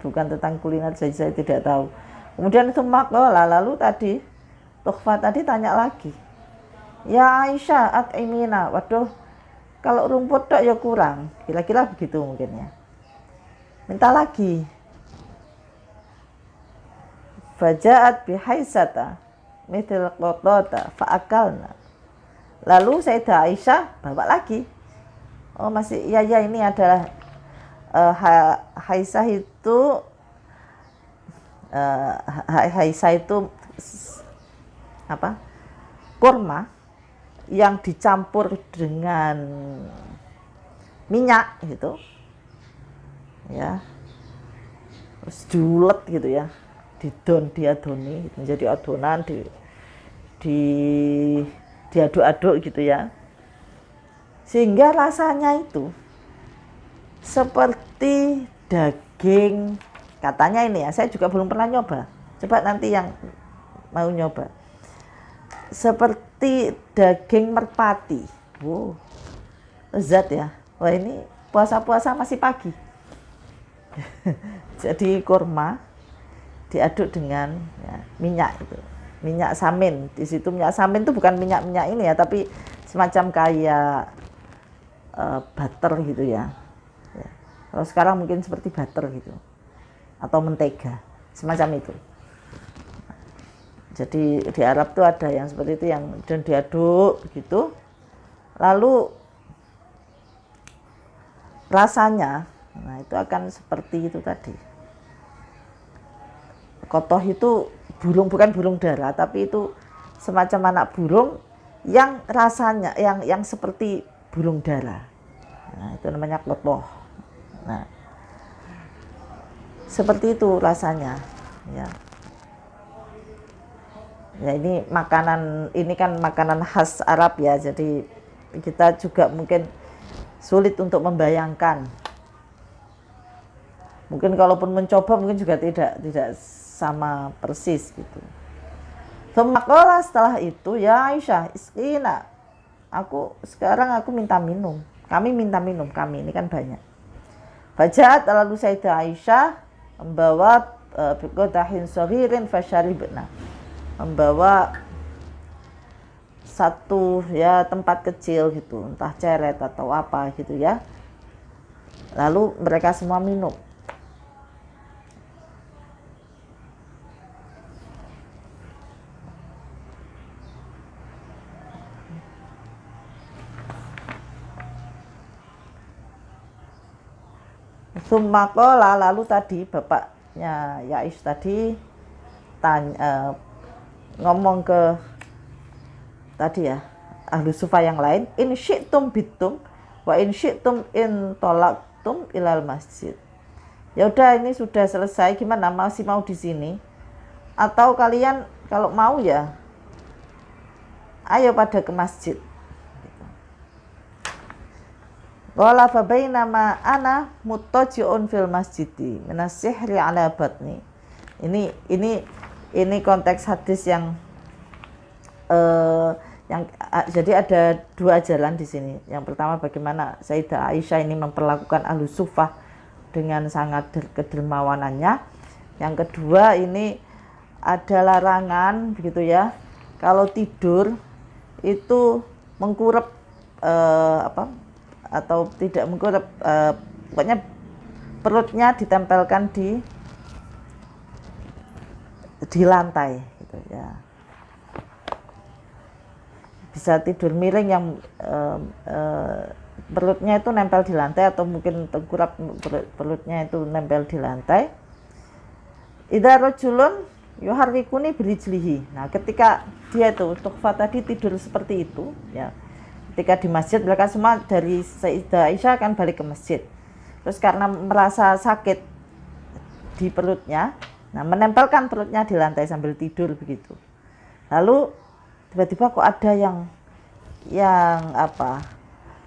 bukan tentang kuliner, saya tidak tahu. Kemudian itu makola, lalu tadi Tukhfah tadi tanya lagi, ya Aisyah at'imina. Waduh, kalau rumput tok ya kurang, kira-kira begitu mungkin ya. Minta lagi. Fajaat bihaisata mithil qotota fa'akalna. Lalu Sayyidah Aisyah bawa lagi. Oh masih, ya ini adalah haisah itu haisah itu apa? Kurma yang dicampur dengan minyak gitu. Ya. Terus diulet gitu ya. Diadoni menjadi adonan, diaduk-aduk gitu ya, sehingga rasanya itu seperti daging, katanya ini ya, saya juga belum pernah nyoba, coba nanti yang mau nyoba, seperti daging merpati. Wow, lezat ya. Wah ini puasa-puasa masih pagi. Jadi kurma diaduk dengan minyak itu. minyak samin. Di situ minyak samin itu bukan minyak-minyak ini ya, tapi semacam kayak butter gitu ya. Kalau sekarang mungkin seperti butter gitu, atau mentega, semacam itu. Jadi di Arab tuh ada yang seperti itu, yang dan diaduk begitu. Lalu rasanya, nah itu akan seperti itu tadi. Kotoh itu burung, bukan burung dara, tapi itu semacam anak burung yang rasanya yang seperti burung dara. Nah, itu namanya kotoh. Nah, seperti itu rasanya, ya. Ya ini makanan, ini kan makanan khas Arab ya, jadi kita juga mungkin sulit untuk membayangkan. Mungkin kalaupun mencoba mungkin juga tidak sama persis gitu. Semakola setelah itu, ya Aisyah, iskina, sekarang aku minta minum. Kami minta minum, kami ini kan banyak. Fajat lalu Sayyidah Aisyah membawa biqadahin saghirin fasyaribna. Membawa satu ya tempat kecil gitu, entah ceret atau apa gitu ya. Lalu mereka semua minum. Summakola, lalu tadi bapaknya Yaish tadi tanya, ngomong ke tadi ya ahlu sufa yang lain, in syi'tum bitum wa in syi'tum in tolaktum ilal masjid. Ya udah, ini sudah selesai, gimana, masih mau di sini atau kalian kalau mau ya ayo pada ke masjid. Wala fa bainama ana muttaji'un fil masjidi minas sihri ala batni. Ini konteks hadis yang jadi ada dua jalan di sini. Yang pertama bagaimana Sayyidah Aisyah ini memperlakukan ahlu sufah dengan sangat kedermawanannya. Yang kedua ini ada larangan begitu ya, kalau tidur itu mengkurep atau tidak mengkurep, pokoknya perutnya ditempelkan di lantai gitu ya. Bisa tidur miring yang perutnya itu nempel di lantai, atau mungkin tengkurap perutnya itu nempel di lantai. Idza rajulun yuharrikuni birijlihi. Nah, ketika dia itu Tukhfah tadi tidur seperti itu ya. Ketika di masjid, mereka semua dari Sayyidah Aisyah akan balik ke masjid. Terus karena merasa sakit di perutnya, nah menempelkan perutnya di lantai sambil tidur begitu. Lalu tiba-tiba kok ada yang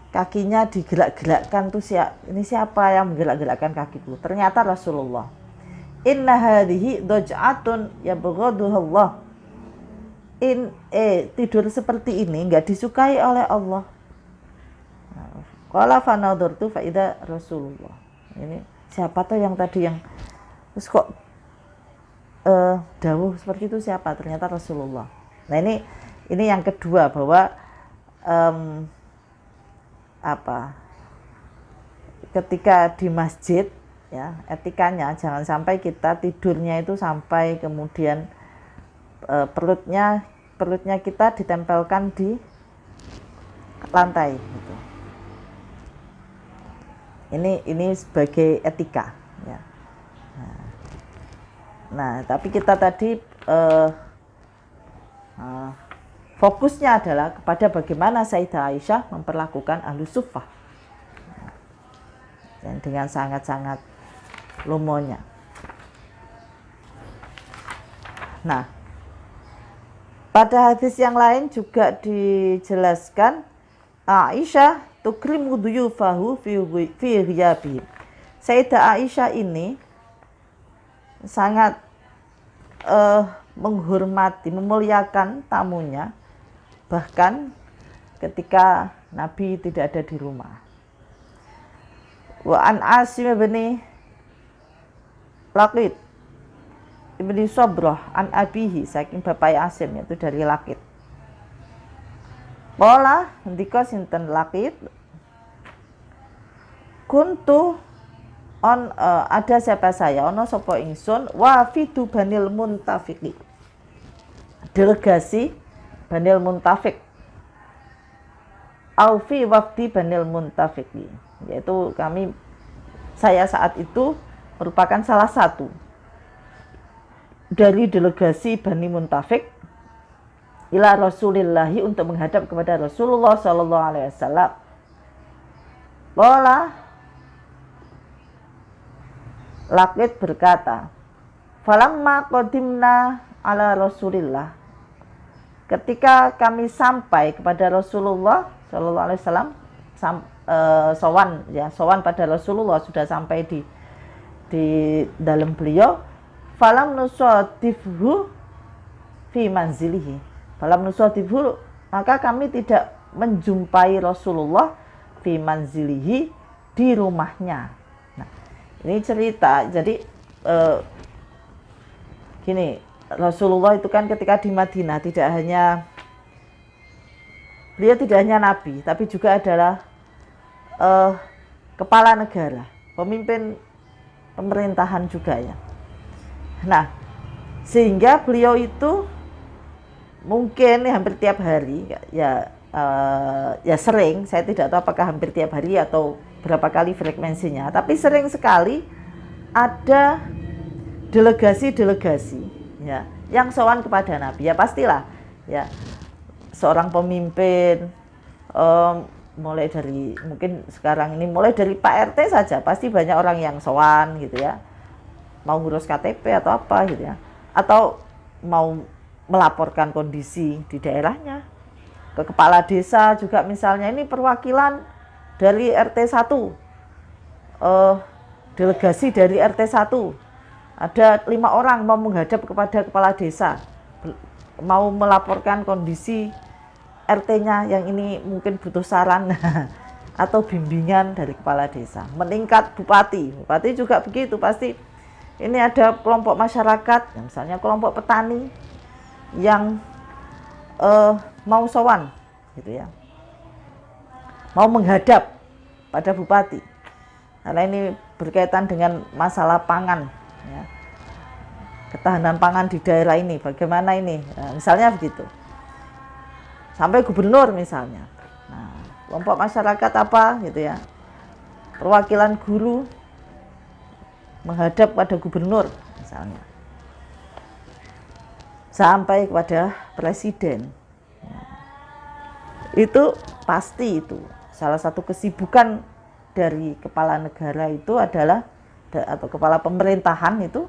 kakinya digerak-gerakkan tuh, ini siapa yang menggerak-gerakkan kakiku? Ternyata Rasulullah. Inna hadhihi daj'atun yabghaduhallah. Tidur seperti ini enggak disukai oleh Allah. Qala fa nadartu fa idza Rasulullah. Ini siapa tuh yang tadi yang terus kok dawuh seperti itu, siapa? Ternyata Rasulullah. Nah, ini yang kedua, bahwa ketika di masjid ya, etikanya jangan sampai kita tidurnya itu sampai kemudian perutnya kita ditempelkan di lantai gitu. Ini sebagai etika ya. Nah, tapi kita tadi fokusnya adalah kepada bagaimana Sayyidah Aisyah memperlakukan ahlu suffah dan dengan sangat-sangat lumonya. Nah, pada hadis yang lain juga dijelaskan Aisyah tukrimu duyufahu fi ghiyabi. Sayyidah Aisyah ini sangat menghormati, memuliakan tamunya, bahkan ketika Nabi tidak ada di rumah. Wa an Asim bin Laqit ibni Sobrah an abihi saking bapak Asim, yaitu dari Lakit. Pola ndika sinten Lakit, kuntu on ada siapa saya ono sopo ingsun wafidu Banil Muntafiqi, delegasi Banil Muntafiq, Aufi wafdi Banil Muntafiqi, yaitu saya saat itu merupakan salah satu dari delegasi Bani Muntafiq ila Rasulillahi, untuk menghadap kepada Rasulullah Sallallahu Alaihi Wasallam. Qala, Lakit berkata, falamma qadimna ala Rasulillah, ketika kami sampai kepada Rasulullah Sallallahu Alaihi Wasallam, sowan pada Rasulullah, sudah sampai di dalam beliau. Falam nusadifhu fi manzilihi, falam nusadifhu, maka kami tidak menjumpai Rasulullah fi manzilihi, di rumahnya. Nah, ini cerita. Jadi gini, Rasulullah itu kan ketika di Madinah beliau tidak hanya nabi, tapi juga adalah kepala negara, pemimpin pemerintahan juga ya. Nah, sehingga beliau itu mungkin hampir tiap hari ya sering, saya tidak tahu apakah hampir tiap hari atau berapa kali frekuensinya, tapi sering sekali ada delegasi ya yang sowan kepada Nabi. Ya pastilah ya, seorang pemimpin mulai dari, mungkin sekarang ini mulai dari Pak RT saja pasti banyak orang yang sowan gitu ya, mau ngurus KTP atau apa gitu ya, atau mau melaporkan kondisi di daerahnya ke kepala desa juga, misalnya ini perwakilan dari RT 1, delegasi dari RT 1, ada 5 orang mau menghadap kepada kepala desa, mau melaporkan kondisi RT-nya yang ini, mungkin butuh saran atau bimbingan dari kepala desa. Meningkat bupati juga begitu, pasti ini ada kelompok masyarakat, misalnya kelompok petani yang mau sowan gitu ya, mau menghadap pada bupati, karena ini berkaitan dengan masalah pangan ya, ketahanan pangan di daerah ini bagaimana ini, nah, misalnya begitu, sampai gubernur misalnya. Nah, kelompok masyarakat apa gitu ya, perwakilan guru menghadap pada gubernur misalnya, sampai kepada presiden. Itu pasti itu salah satu kesibukan dari kepala negara itu adalah, atau kepala pemerintahan itu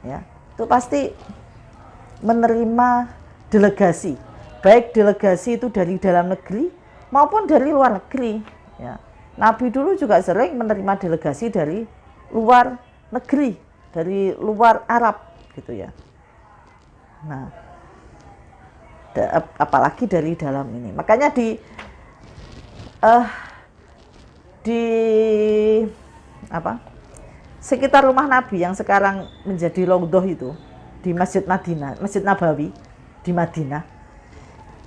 ya, itu pasti menerima delegasi, baik delegasi itu dari dalam negeri maupun dari luar negeri ya. Nabi dulu juga sering menerima delegasi dari luar negeri, dari luar Arab gitu ya. Nah, apalagi dari dalam ini. Makanya di sekitar rumah Nabi yang sekarang menjadi Raudhah itu, di Masjid Madinah, Masjid Nabawi di Madinah,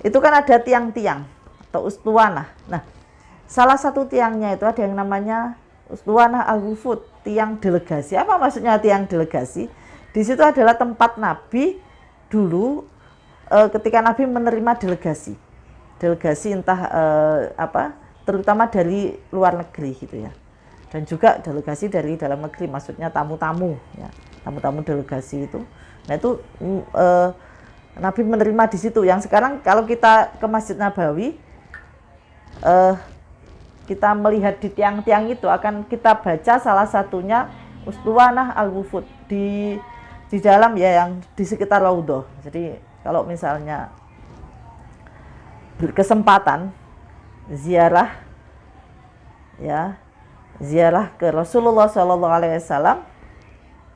itu kan ada tiang-tiang atau ustuwanah. Nah, salah satu tiangnya itu ada yang namanya ustuwanah al-wufud, tiang delegasi. Apa maksudnya tiang delegasi? Di situ adalah tempat Nabi dulu ketika Nabi menerima delegasi entah terutama dari luar negeri gitu ya, dan juga delegasi dari dalam negeri, maksudnya tamu-tamu ya, tamu-tamu delegasi itu. Nah itu Nabi menerima di situ. Yang sekarang kalau kita ke Masjid Nabawi, kita melihat di tiang-tiang itu akan kita baca salah satunya ustuwanah al-wufud di dalam ya, yang di sekitar Raudhah. Jadi kalau misalnya berkesempatan ziarah ya, ziarah ke Rasulullah Shallallahu Alaihi Wasallam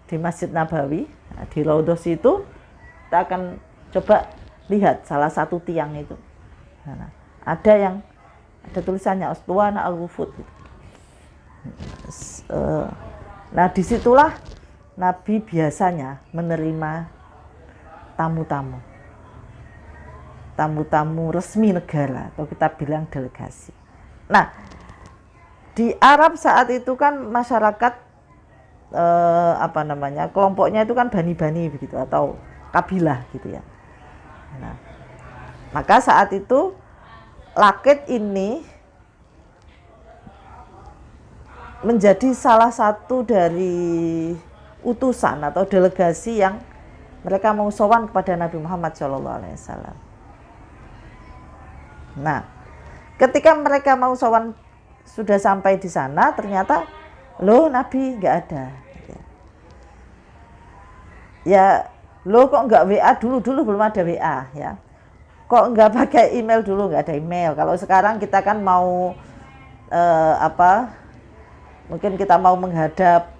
di Masjid Nabawi, di Raudhah situ, kita akan coba lihat salah satu tiang itu. Nah, ada tulisannya ustuwanah al-wufud gitu. Nah disitulah Nabi biasanya menerima tamu-tamu resmi negara, atau kita bilang delegasi. Nah, di Arab saat itu kan masyarakat kelompoknya itu kan bani-bani begitu, atau kabilah gitu ya. Nah, maka saat itu Laqit ini menjadi salah satu dari utusan atau delegasi yang mereka mau sowan kepada Nabi Muhammad SAW. Nah, ketika mereka mau sowan sudah sampai di sana, ternyata loh Nabi nggak ada. Ya, loh kok nggak WA dulu belum ada WA ya. Kok nggak pakai email dulu, nggak ada email. Kalau sekarang kita kan mau mungkin kita mau menghadap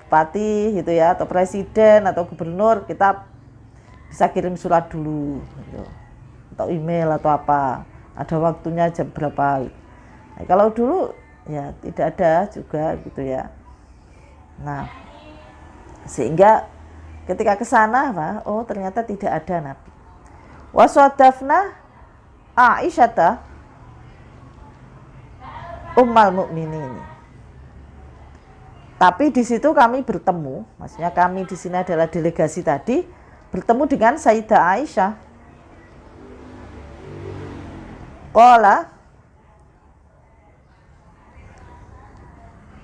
bupati gitu ya, atau presiden atau gubernur, kita bisa kirim surat dulu gitu, atau email atau apa, ada waktunya jam berapa. Nah, kalau dulu ya tidak ada juga gitu ya. Nah, sehingga ketika ke sana, oh ternyata tidak ada Nabi. Waswadafna Aisyata Ummul Mukminin. Tapi di situ kami bertemu, maksudnya kami di sini adalah delegasi tadi, bertemu dengan Sayyidah Aisyah. Qala,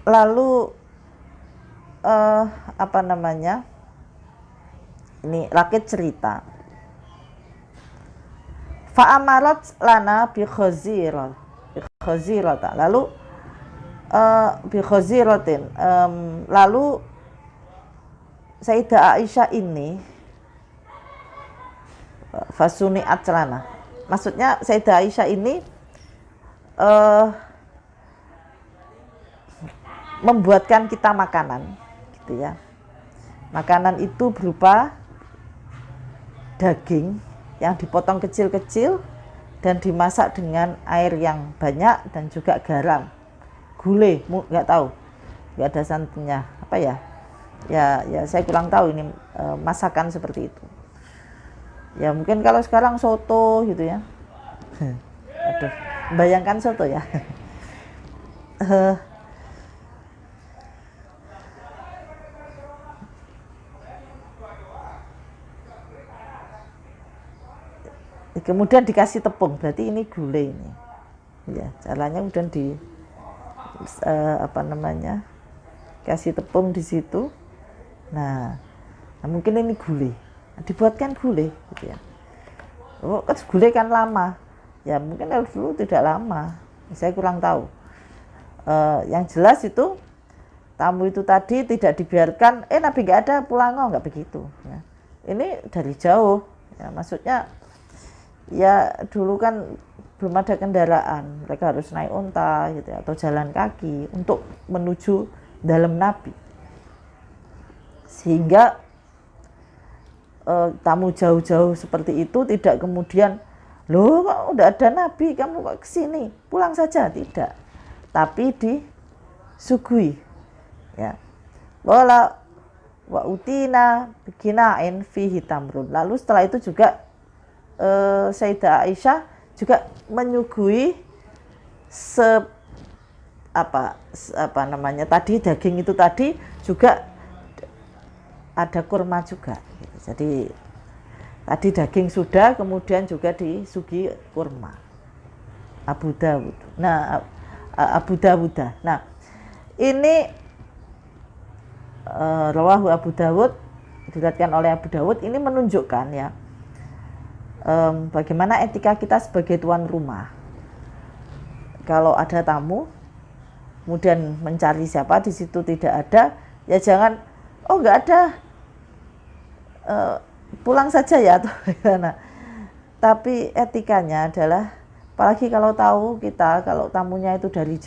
lalu ini Laqit cerita. Fa'amarat lana bi khazirata. Lalu bi khaziratin, lalu Sayyidah Aisyah ini fasuni atlana. Maksudnya Sayyidah Aisyah ini membuatkan kita makanan gitu ya. Makanan itu berupa daging yang dipotong kecil-kecil dan dimasak dengan air yang banyak dan juga garam. Gulai, nggak tahu, nggak ada santannya, apa ya saya kurang tahu ini masakan seperti itu ya. Mungkin kalau sekarang soto gitu ya. Aduh, bayangkan soto ya. Kemudian dikasih tepung, berarti ini gulai ini ya. Caranya kemudian kasih tepung di situ. Nah mungkin ini gulai, dibuatkan gulai gitu ya. Oh, kan gulai kan lama ya, mungkin dulu tidak lama, saya kurang tahu. Yang jelas itu tamu itu tadi tidak dibiarkan Nabi nggak ada pulang, nggak begitu ya. Ini dari jauh ya, maksudnya ya dulu kan belum ada kendaraan, mereka harus naik unta gitu ya, atau jalan kaki untuk menuju dalam Nabi. Sehingga tamu jauh-jauh seperti itu tidak kemudian, loh kok udah ada Nabi kamu kok kesini, pulang saja, tidak. Tapi disuguhi ya. Wala wa utina bikinain fihi tamrun. Lalu setelah itu juga Sayyidah Aisyah juga menyuguhi tadi daging itu tadi juga ada kurma juga gitu. Jadi tadi daging sudah, kemudian juga disuguhi kurma. Abu Dawud. Nah, ini rawahu Abu Dawud, diriwayatkan oleh Abu Dawud. Ini menunjukkan ya bagaimana etika kita sebagai tuan rumah. Kalau ada tamu kemudian mencari siapa, di situ tidak ada, ya jangan nggak ada, pulang saja ya atau gimana. Tapi etikanya adalah, apalagi kalau tahu kita, kalau tamunya itu dari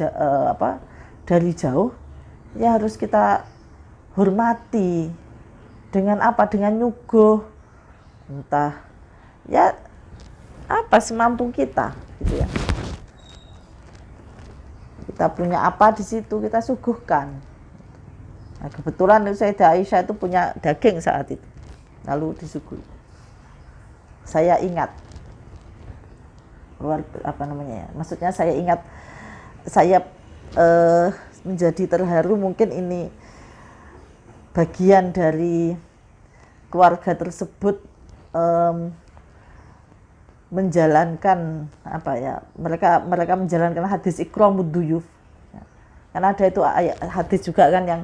jauh ya harus kita hormati dengan apa, dengan nyuguh, entah ya apa semampu kita gitu ya. Kita punya apa di situ kita suguhkan. Nah, kebetulan Sayyidah Aisyah itu punya daging saat itu, lalu disuguhi. Saya ingat, maksudnya saya ingat, saya menjadi terharu, mungkin ini bagian dari keluarga tersebut menjalankan mereka menjalankan hadis ikramud duyuf. Karena ada itu hadis juga kan yang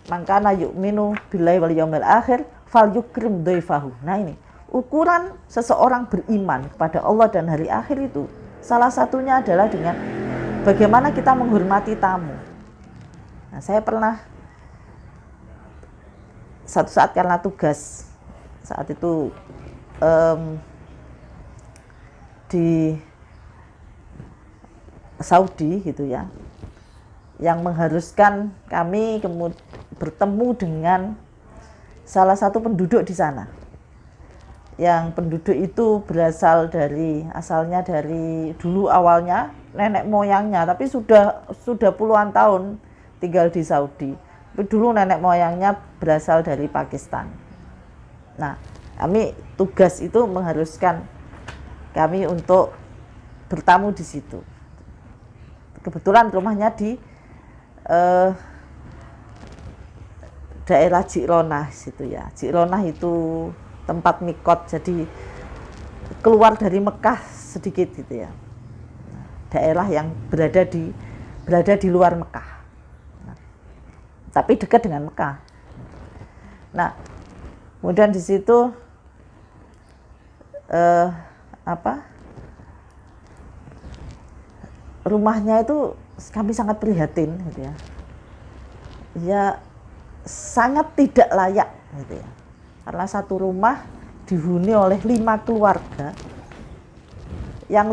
man kana yu'minu billahi wal yaumil akhir falyukrim dhaifahu. Nah, ini ukuran seseorang beriman kepada Allah dan hari akhir itu salah satunya adalah dengan bagaimana kita menghormati tamu. Nah, saya pernah satu saat karena tugas saat itu di Saudi gitu ya, yang mengharuskan kami bertemu dengan salah satu penduduk di sana. Yang penduduk itu asalnya dari dulu awalnya nenek moyangnya, tapi sudah puluhan tahun tinggal di Saudi. Tapi dulu nenek moyangnya berasal dari Pakistan. Nah, kami tugas itu mengharuskan kami untuk bertamu di situ. Kebetulan rumahnya di daerah Ji'ronah situ ya. Ji'ronah itu tempat mikot, jadi keluar dari Mekah sedikit gitu ya. Daerah yang berada di luar Mekah. Nah, tapi dekat dengan Mekah. Nah, kemudian di situ rumahnya itu kami sangat prihatin gitu ya. Ya sangat tidak layak gitu ya. Karena satu rumah dihuni oleh 5 keluarga. Yang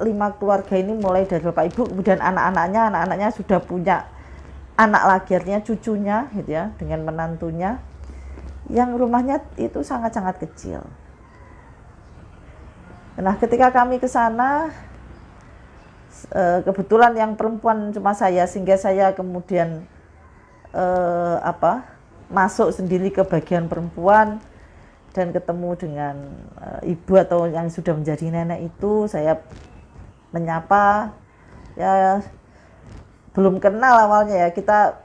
lima keluarga ini mulai dari bapak ibu, kemudian anak-anaknya sudah punya anak lagi, artinya cucunya gitu ya, dengan menantunya. Yang rumahnya itu sangat-sangat kecil. Nah, ketika kami ke sana, kebetulan yang perempuan cuma saya, sehingga saya kemudian masuk sendiri ke bagian perempuan dan ketemu dengan ibu atau yang sudah menjadi nenek itu. Saya menyapa, ya belum kenal awalnya ya, kita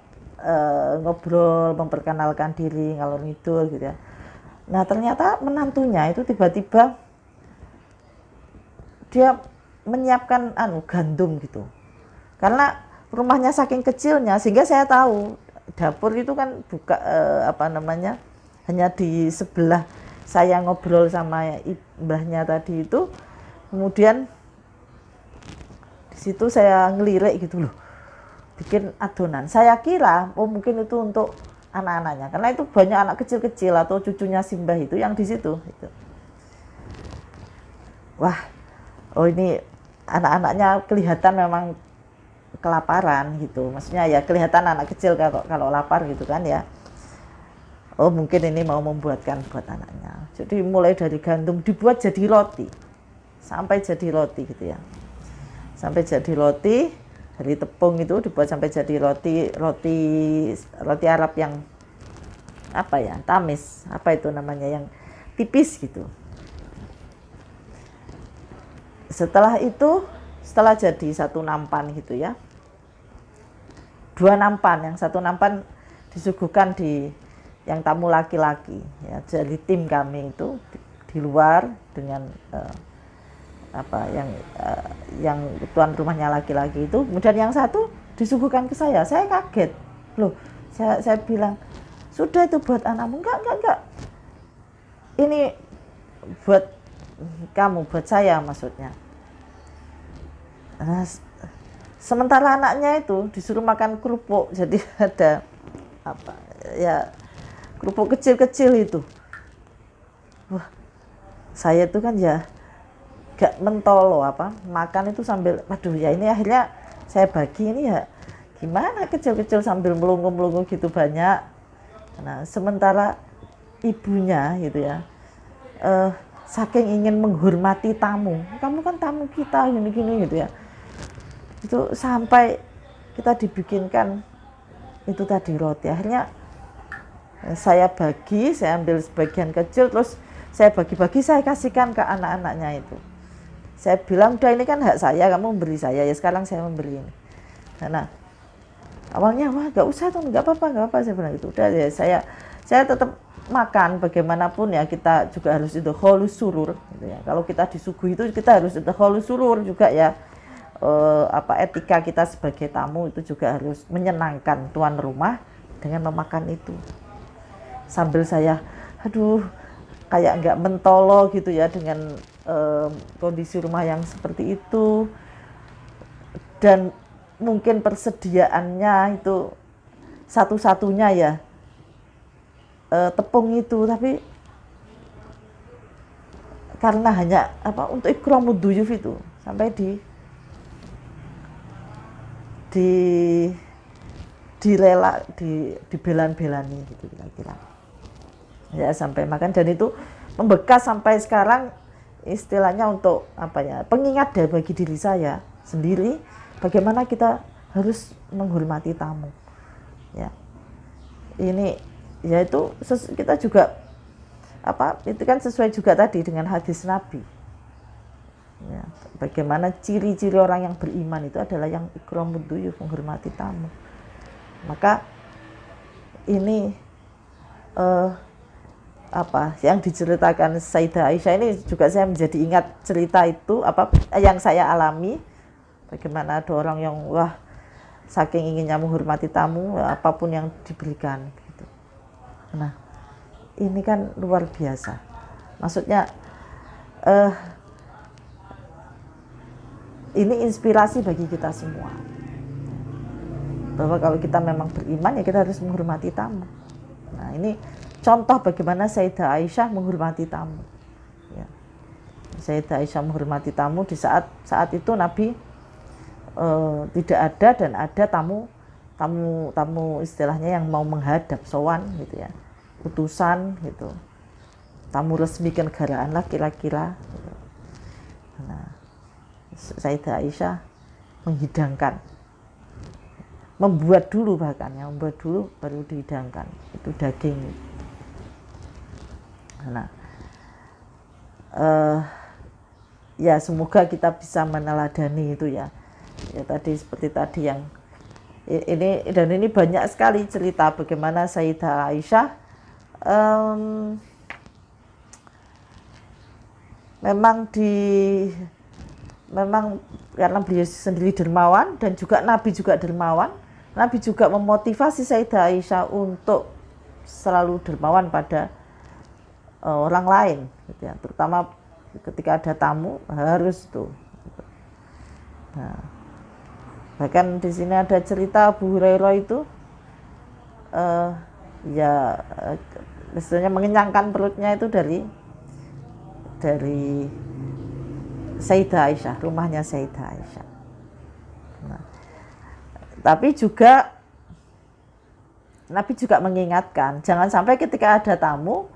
ngobrol, memperkenalkan diri ngalor ngidul gitu ya. Nah, ternyata menantunya itu tiba-tiba dia menyiapkan gandum gitu. Karena rumahnya saking kecilnya, sehingga saya tahu dapur itu kan buka hanya di sebelah. Saya ngobrol sama mbahnya tadi itu, kemudian di situ saya ngelirik gitu loh, bikin adonan. Saya kira mungkin itu untuk anak-anaknya, karena itu banyak anak kecil-kecil atau cucunya Simbah itu yang di situ gitu. Wah, ini anak-anaknya kelihatan memang kelaparan gitu, maksudnya ya kelihatan anak kecil kalau lapar gitu kan ya. Mungkin ini mau membuatkan buat anaknya. Jadi mulai dari gandum dibuat jadi roti, sampai jadi roti gitu ya, sampai jadi roti dari tepung itu dibuat sampai jadi roti Arab yang tamis, itu namanya, yang tipis gitu. Setelah jadi satu nampan gitu ya, 2 nampan, yang satu nampan disuguhkan di yang tamu laki-laki ya. Jadi tim kami itu di luar dengan yang tuan rumahnya laki-laki itu, kemudian yang satu disuguhkan ke saya. Saya kaget loh, saya bilang, sudah itu buat anakmu. Enggak, ini buat kamu, buat saya maksudnya. Nah, sementara anaknya itu disuruh makan kerupuk, jadi ada kerupuk kecil-kecil itu. Wah, saya itu kan ya gak mentolo makan itu sambil, waduh ya, ini akhirnya saya bagi ini ya gimana, kecil-kecil sambil melongo-melongo gitu banyak. Nah, sementara ibunya gitu ya, saking ingin menghormati tamu, kamu kan tamu kita gini-gini gitu ya, itu sampai kita dibikinkan itu tadi roti. Akhirnya saya bagi, saya ambil sebagian kecil, terus saya bagi-bagi, saya kasihkan ke anak-anaknya itu. Saya bilang, udah ini kan hak saya, kamu memberi saya, ya sekarang saya memberi ini. Nah, awalnya wah nggak usah tuh, nggak apa-apa, saya bilang gitu. Udah ya saya tetap makan, bagaimanapun ya kita juga harus itu kholus surur gitu ya. Kalau kita disuguhi itu kita harus itu kholus surur juga ya. Etika kita sebagai tamu itu juga harus menyenangkan tuan rumah dengan memakan itu. Sambil saya aduh kayak nggak mentolo gitu ya dengan kondisi rumah yang seperti itu, dan mungkin persediaannya itu satu-satunya ya tepung itu, tapi karena hanya untuk ikramud duyuf itu sampai dibelan-belani gitu kira-kira ya, sampai makan. Dan itu membekas sampai sekarang, istilahnya untuk pengingat bagi diri saya sendiri bagaimana kita harus menghormati tamu ya. Ini yaitu kita juga itu kan sesuai juga tadi dengan hadis Nabi ya, bagaimana ciri-ciri orang yang beriman itu adalah yang ikramud duyuf, menghormati tamu. Maka ini yang diceritakan Sayyidah Aisyah ini juga saya menjadi ingat cerita itu yang saya alami, bagaimana ada orang yang saking inginnya menghormati tamu, apapun yang diberikan gitu. Nah, ini kan luar biasa. Maksudnya ini inspirasi bagi kita semua, bahwa kalau kita memang beriman ya kita harus menghormati tamu. Nah, ini contoh bagaimana Sayyidah Aisyah menghormati tamu ya. Sayyidah Aisyah menghormati tamu di saat itu Nabi tidak ada, dan ada tamu istilahnya yang mau menghadap, sowan gitu ya, utusan gitu, tamu resmi kenegaraan lah kira-kira gitu. Nah, Sayyidah Aisyah menghidangkan, membuat dulu baru dihidangkan itu daging. Nah, ya semoga kita bisa meneladani itu ya tadi, seperti tadi yang ini banyak sekali cerita bagaimana Sayyidah Aisyah memang karena beliau sendiri dermawan, dan juga Nabi juga dermawan. Nabi juga memotivasi Sayyidah Aisyah untuk selalu dermawan pada orang lain gitu ya, terutama ketika ada tamu harus itu. Nah, bahkan di sini ada cerita Abu Hurairah itu istilahnya mengenyangkan perutnya itu dari Sayyidah Aisyah, rumahnya Sayyidah Aisyah. Nah, tapi juga Nabi juga mengingatkan, jangan sampai ketika ada tamu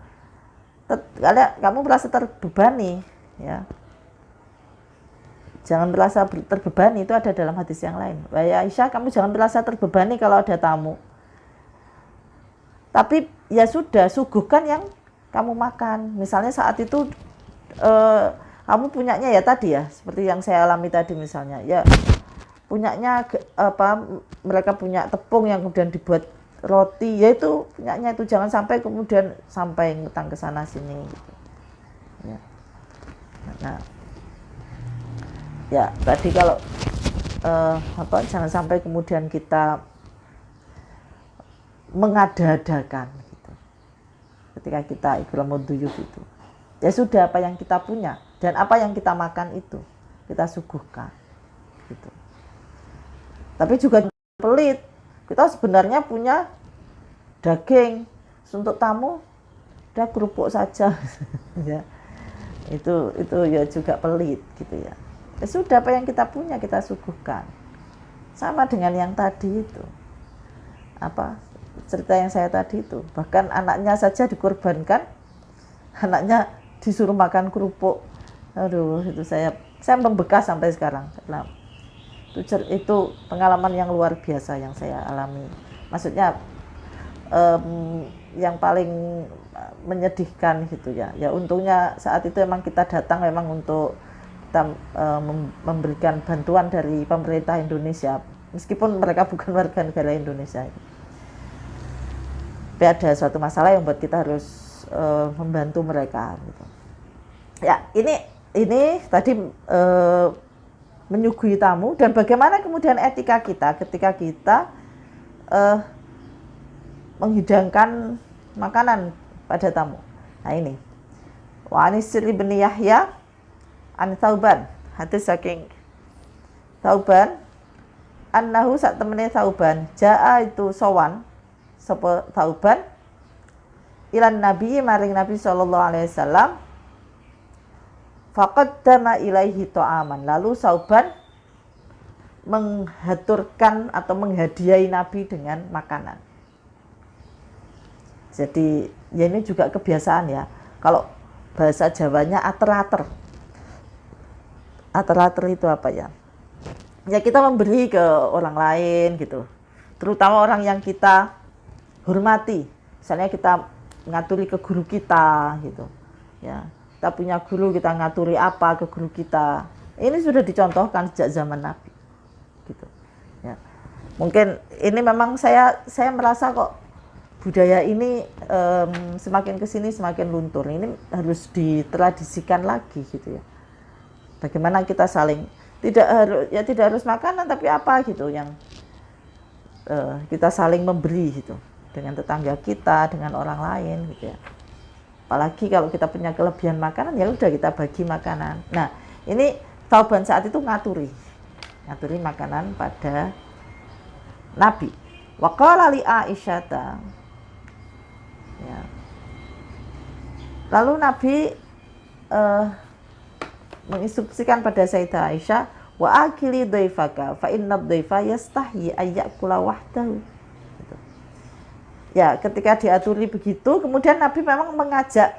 kamu merasa terbebani ya. Jangan merasa terbebani, itu ada dalam hadis yang lain. Wahai Aisyah, kamu jangan merasa terbebani kalau ada tamu. Tapi ya sudah, suguhkan yang kamu makan. Misalnya saat itu kamu punyanya ya tadi ya, seperti yang saya alami tadi misalnya. Ya punyanya mereka punya tepung yang kemudian dibuat roti, yaitu punyanya itu, jangan sampai kemudian sampai ngutang ke sana sini gitu. Ya. Nah, ya tadi kalau jangan sampai kemudian kita mengada-adakan gitu. Ketika kita ikramud duyuf itu, ya sudah, apa yang kita punya dan apa yang kita makan itu kita suguhkan gitu. Tapi juga pelit, kita sebenarnya punya daging, untuk tamu udah kerupuk saja ya. Itu ya juga pelit gitu ya. Ya sudah, apa yang kita punya kita suguhkan. Sama dengan yang tadi itu, cerita yang saya tadi itu, bahkan anaknya saja dikorbankan, anaknya disuruh makan kerupuk. Aduh, itu saya membekas sampai sekarang, karena itu pengalaman yang luar biasa yang saya alami Maksudnya yang paling menyedihkan gitu ya. Ya untungnya saat itu emang kita datang memang untuk kita memberikan bantuan dari pemerintah Indonesia, meskipun mereka bukan warga negara Indonesia. Tapi ada suatu masalah yang buat kita harus membantu mereka gitu. Ya, ini tadi menyuguhi tamu, dan bagaimana kemudian etika kita ketika kita menghidangkan makanan pada tamu. Nah ini, wa Anisir bin Yahya an Thauban, hadis saking Thauban, annahu sak temene Thauban, jaa itu sowan sapa Thauban ilan nabi maring Nabi sallallahu alaihi wasallam, faqaddama ilaihi ta'aman, lalu Thauban menghaturkan atau menghadiahi Nabi dengan makanan. Jadi ya ini juga kebiasaan ya. Kalau bahasa Jawanya ater-ater. Ater-ater itu apa ya? Ya kita memberi ke orang lain gitu. Terutama orang yang kita hormati. Misalnya kita ngaturi ke guru kita gitu. Ya, kita punya guru, kita ngaturi apa ke guru kita. Ini sudah dicontohkan sejak zaman Nabi. Gitu. Ya. Mungkin ini memang saya merasa kok budaya ini semakin kesini semakin luntur. Ini harus ditradisikan lagi gitu ya. Bagaimana kita saling tidak harus makanan, tapi apa gitu yang kita saling memberi gitu dengan tetangga kita, dengan orang lain gitu ya. Apalagi kalau kita punya kelebihan makanan, ya udah kita bagi makanan. Nah ini Thauban saat itu ngaturi makanan pada Nabi. Wa qala li Aisyata, ya. Lalu Nabi menginstruksikan pada Sayyidah Aisyah, wa akili dhaifaka fa inna dhaifa yastahyi ayyakula wahdahu. Gitu. Ya, ketika diaturi begitu, kemudian Nabi memang mengajak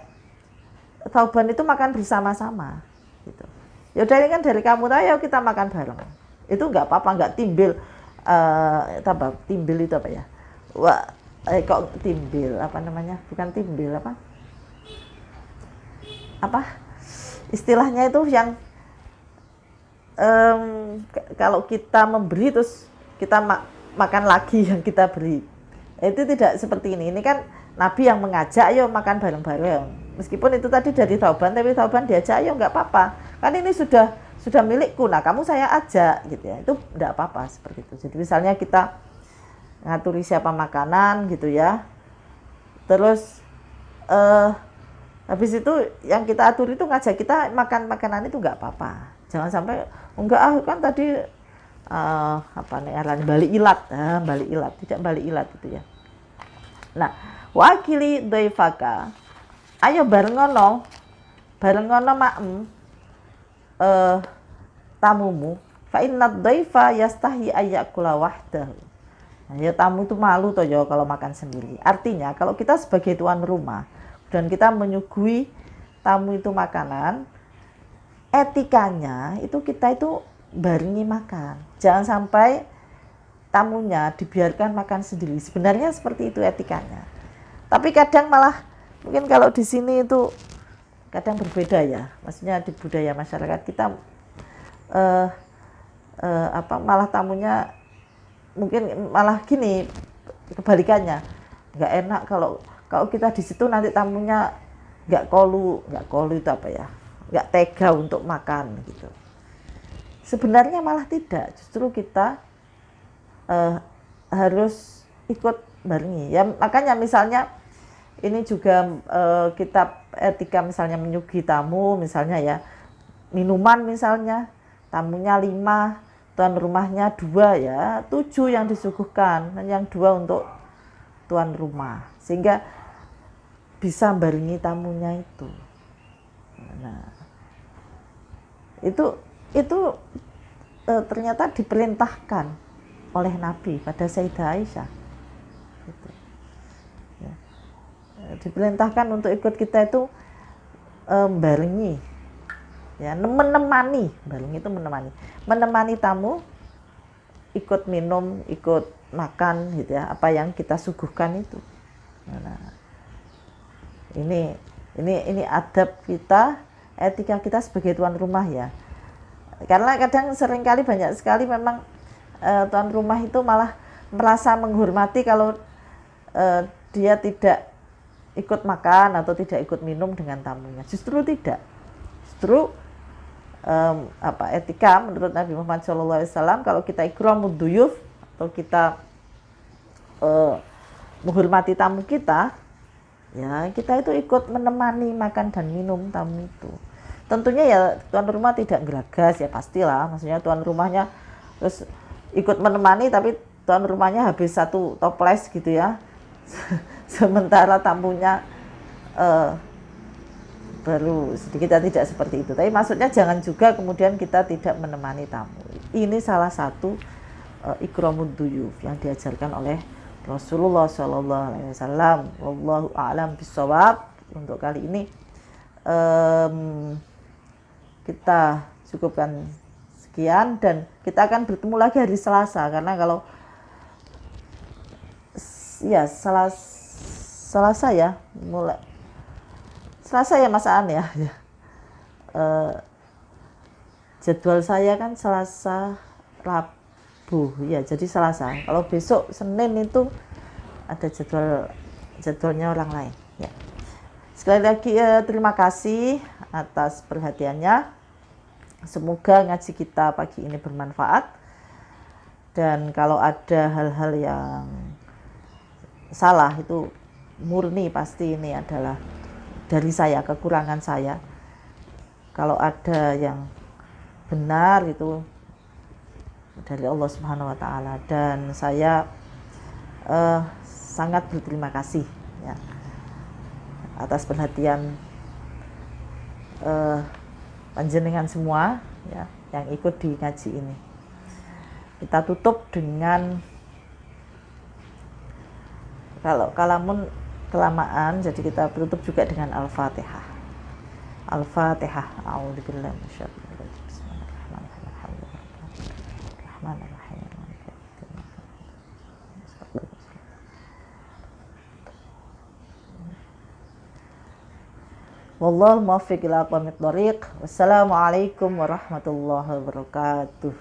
Thauban itu makan bersama-sama. Gitu. Ya udah, ini kan dari kamu, ayo kita makan bareng. Itu nggak apa-apa, nggak timbul. Timbul itu apa ya? Kok timbil, apa namanya? Bukan timbil, apa istilahnya itu yang kalau kita memberi terus kita makan lagi yang kita beri. Itu tidak seperti ini. Ini kan Nabi yang mengajak, ayo makan bareng-bareng. Meskipun itu tadi dari Thauban, tapi Thauban diajak, ayo nggak apa-apa. Kan ini sudah milikku, nah kamu saya ajak gitu ya. Itu nggak apa-apa seperti itu. Jadi misalnya kita ngaturi siapa makanan gitu ya. Terus habis itu yang kita atur itu ngajak kita makan makanan itu nggak apa-apa. Jangan sampai enggak kan tadi balik ilat, tidak balik ilat gitu ya. Nah, wakili dhaifaka, ayo bareng ngono maem tamumu, fa inna dhaifa yastahi ayyakula wahdahu. Nah, ya tamu itu malu toh ya kalau makan sendiri. Artinya kalau kita sebagai tuan rumah dan kita menyuguhi tamu itu makanan, etikanya itu kita itu barengi makan. Jangan sampai tamunya dibiarkan makan sendiri. Sebenarnya seperti itu etikanya. Tapi kadang malah mungkin kalau di sini itu kadang berbeda ya. Maksudnya di budaya masyarakat kita malah tamunya mungkin malah gini, kebalikannya. Nggak enak kalau kita di situ nanti tamunya nggak kolu itu apa ya? Nggak tega untuk makan gitu. Sebenarnya malah tidak, justru kita harus ikut barengi. Ya makanya misalnya ini juga kitab etika misalnya menyuguhi tamu misalnya ya, minuman misalnya tamunya 5, tuan rumahnya 2 ya, 7 yang disuguhkan dan yang 2 untuk tuan rumah, sehingga bisa barengi tamunya itu. Nah, itu ternyata diperintahkan oleh Nabi pada Sayyidah Aisyah. Gitu. Ya. Diperintahkan untuk ikut kita itu barengi, ya, menemani tamu ikut minum, ikut makan gitu ya, apa yang kita suguhkan itu. Nah, ini adab kita, etika kita sebagai tuan rumah ya. Karena kadang seringkali banyak sekali memang tuan rumah itu malah merasa menghormati kalau dia tidak ikut makan atau tidak ikut minum dengan tamunya. Justru tidak. Justru etika menurut Nabi Muhammad SAW, kalau kita ikramud duyuf atau kita menghormati tamu kita, ya kita itu ikut menemani makan dan minum tamu itu. Tentunya ya tuan rumah tidak geragas ya, pastilah, maksudnya tuan rumahnya terus ikut menemani tapi tuan rumahnya habis satu toples gitu ya, sementara tamunya baru sedikit, tidak seperti itu. Tapi maksudnya jangan juga kemudian kita tidak menemani tamu. Ini salah satu ikramud duyuf yang diajarkan oleh Rasulullah SAW. Wallahu a'lam bishawab. Untuk kali ini kita cukupkan sekian, dan kita akan bertemu lagi hari Selasa, karena kalau ya Selasa ya, mulai Selasa ya Mas Aan ya. Jadwal saya kan Selasa, Rabu ya, jadi Selasa. Kalau besok Senin itu ada jadwalnya orang lain ya. Sekali lagi terima kasih atas perhatiannya. Semoga ngaji kita pagi ini bermanfaat, dan kalau ada hal-hal yang salah itu murni pasti ini adalah dari saya, kekurangan saya. Kalau ada yang benar itu dari Allah Subhanahu wa taala, dan saya sangat berterima kasih ya atas perhatian panjenengan semua ya yang ikut di ngaji ini. Kita tutup dengan, kalau kalamun kelamaan jadi kita tutup juga dengan Al-Fatihah. Al-Fatihah. A'udzubillahi minasyaitonir rajim. Bismillahirrahmanirrahim. Wallahu muwaffiq ila aqwamit thoriq. Wassalamualaikum warahmatullahi wabarakatuh.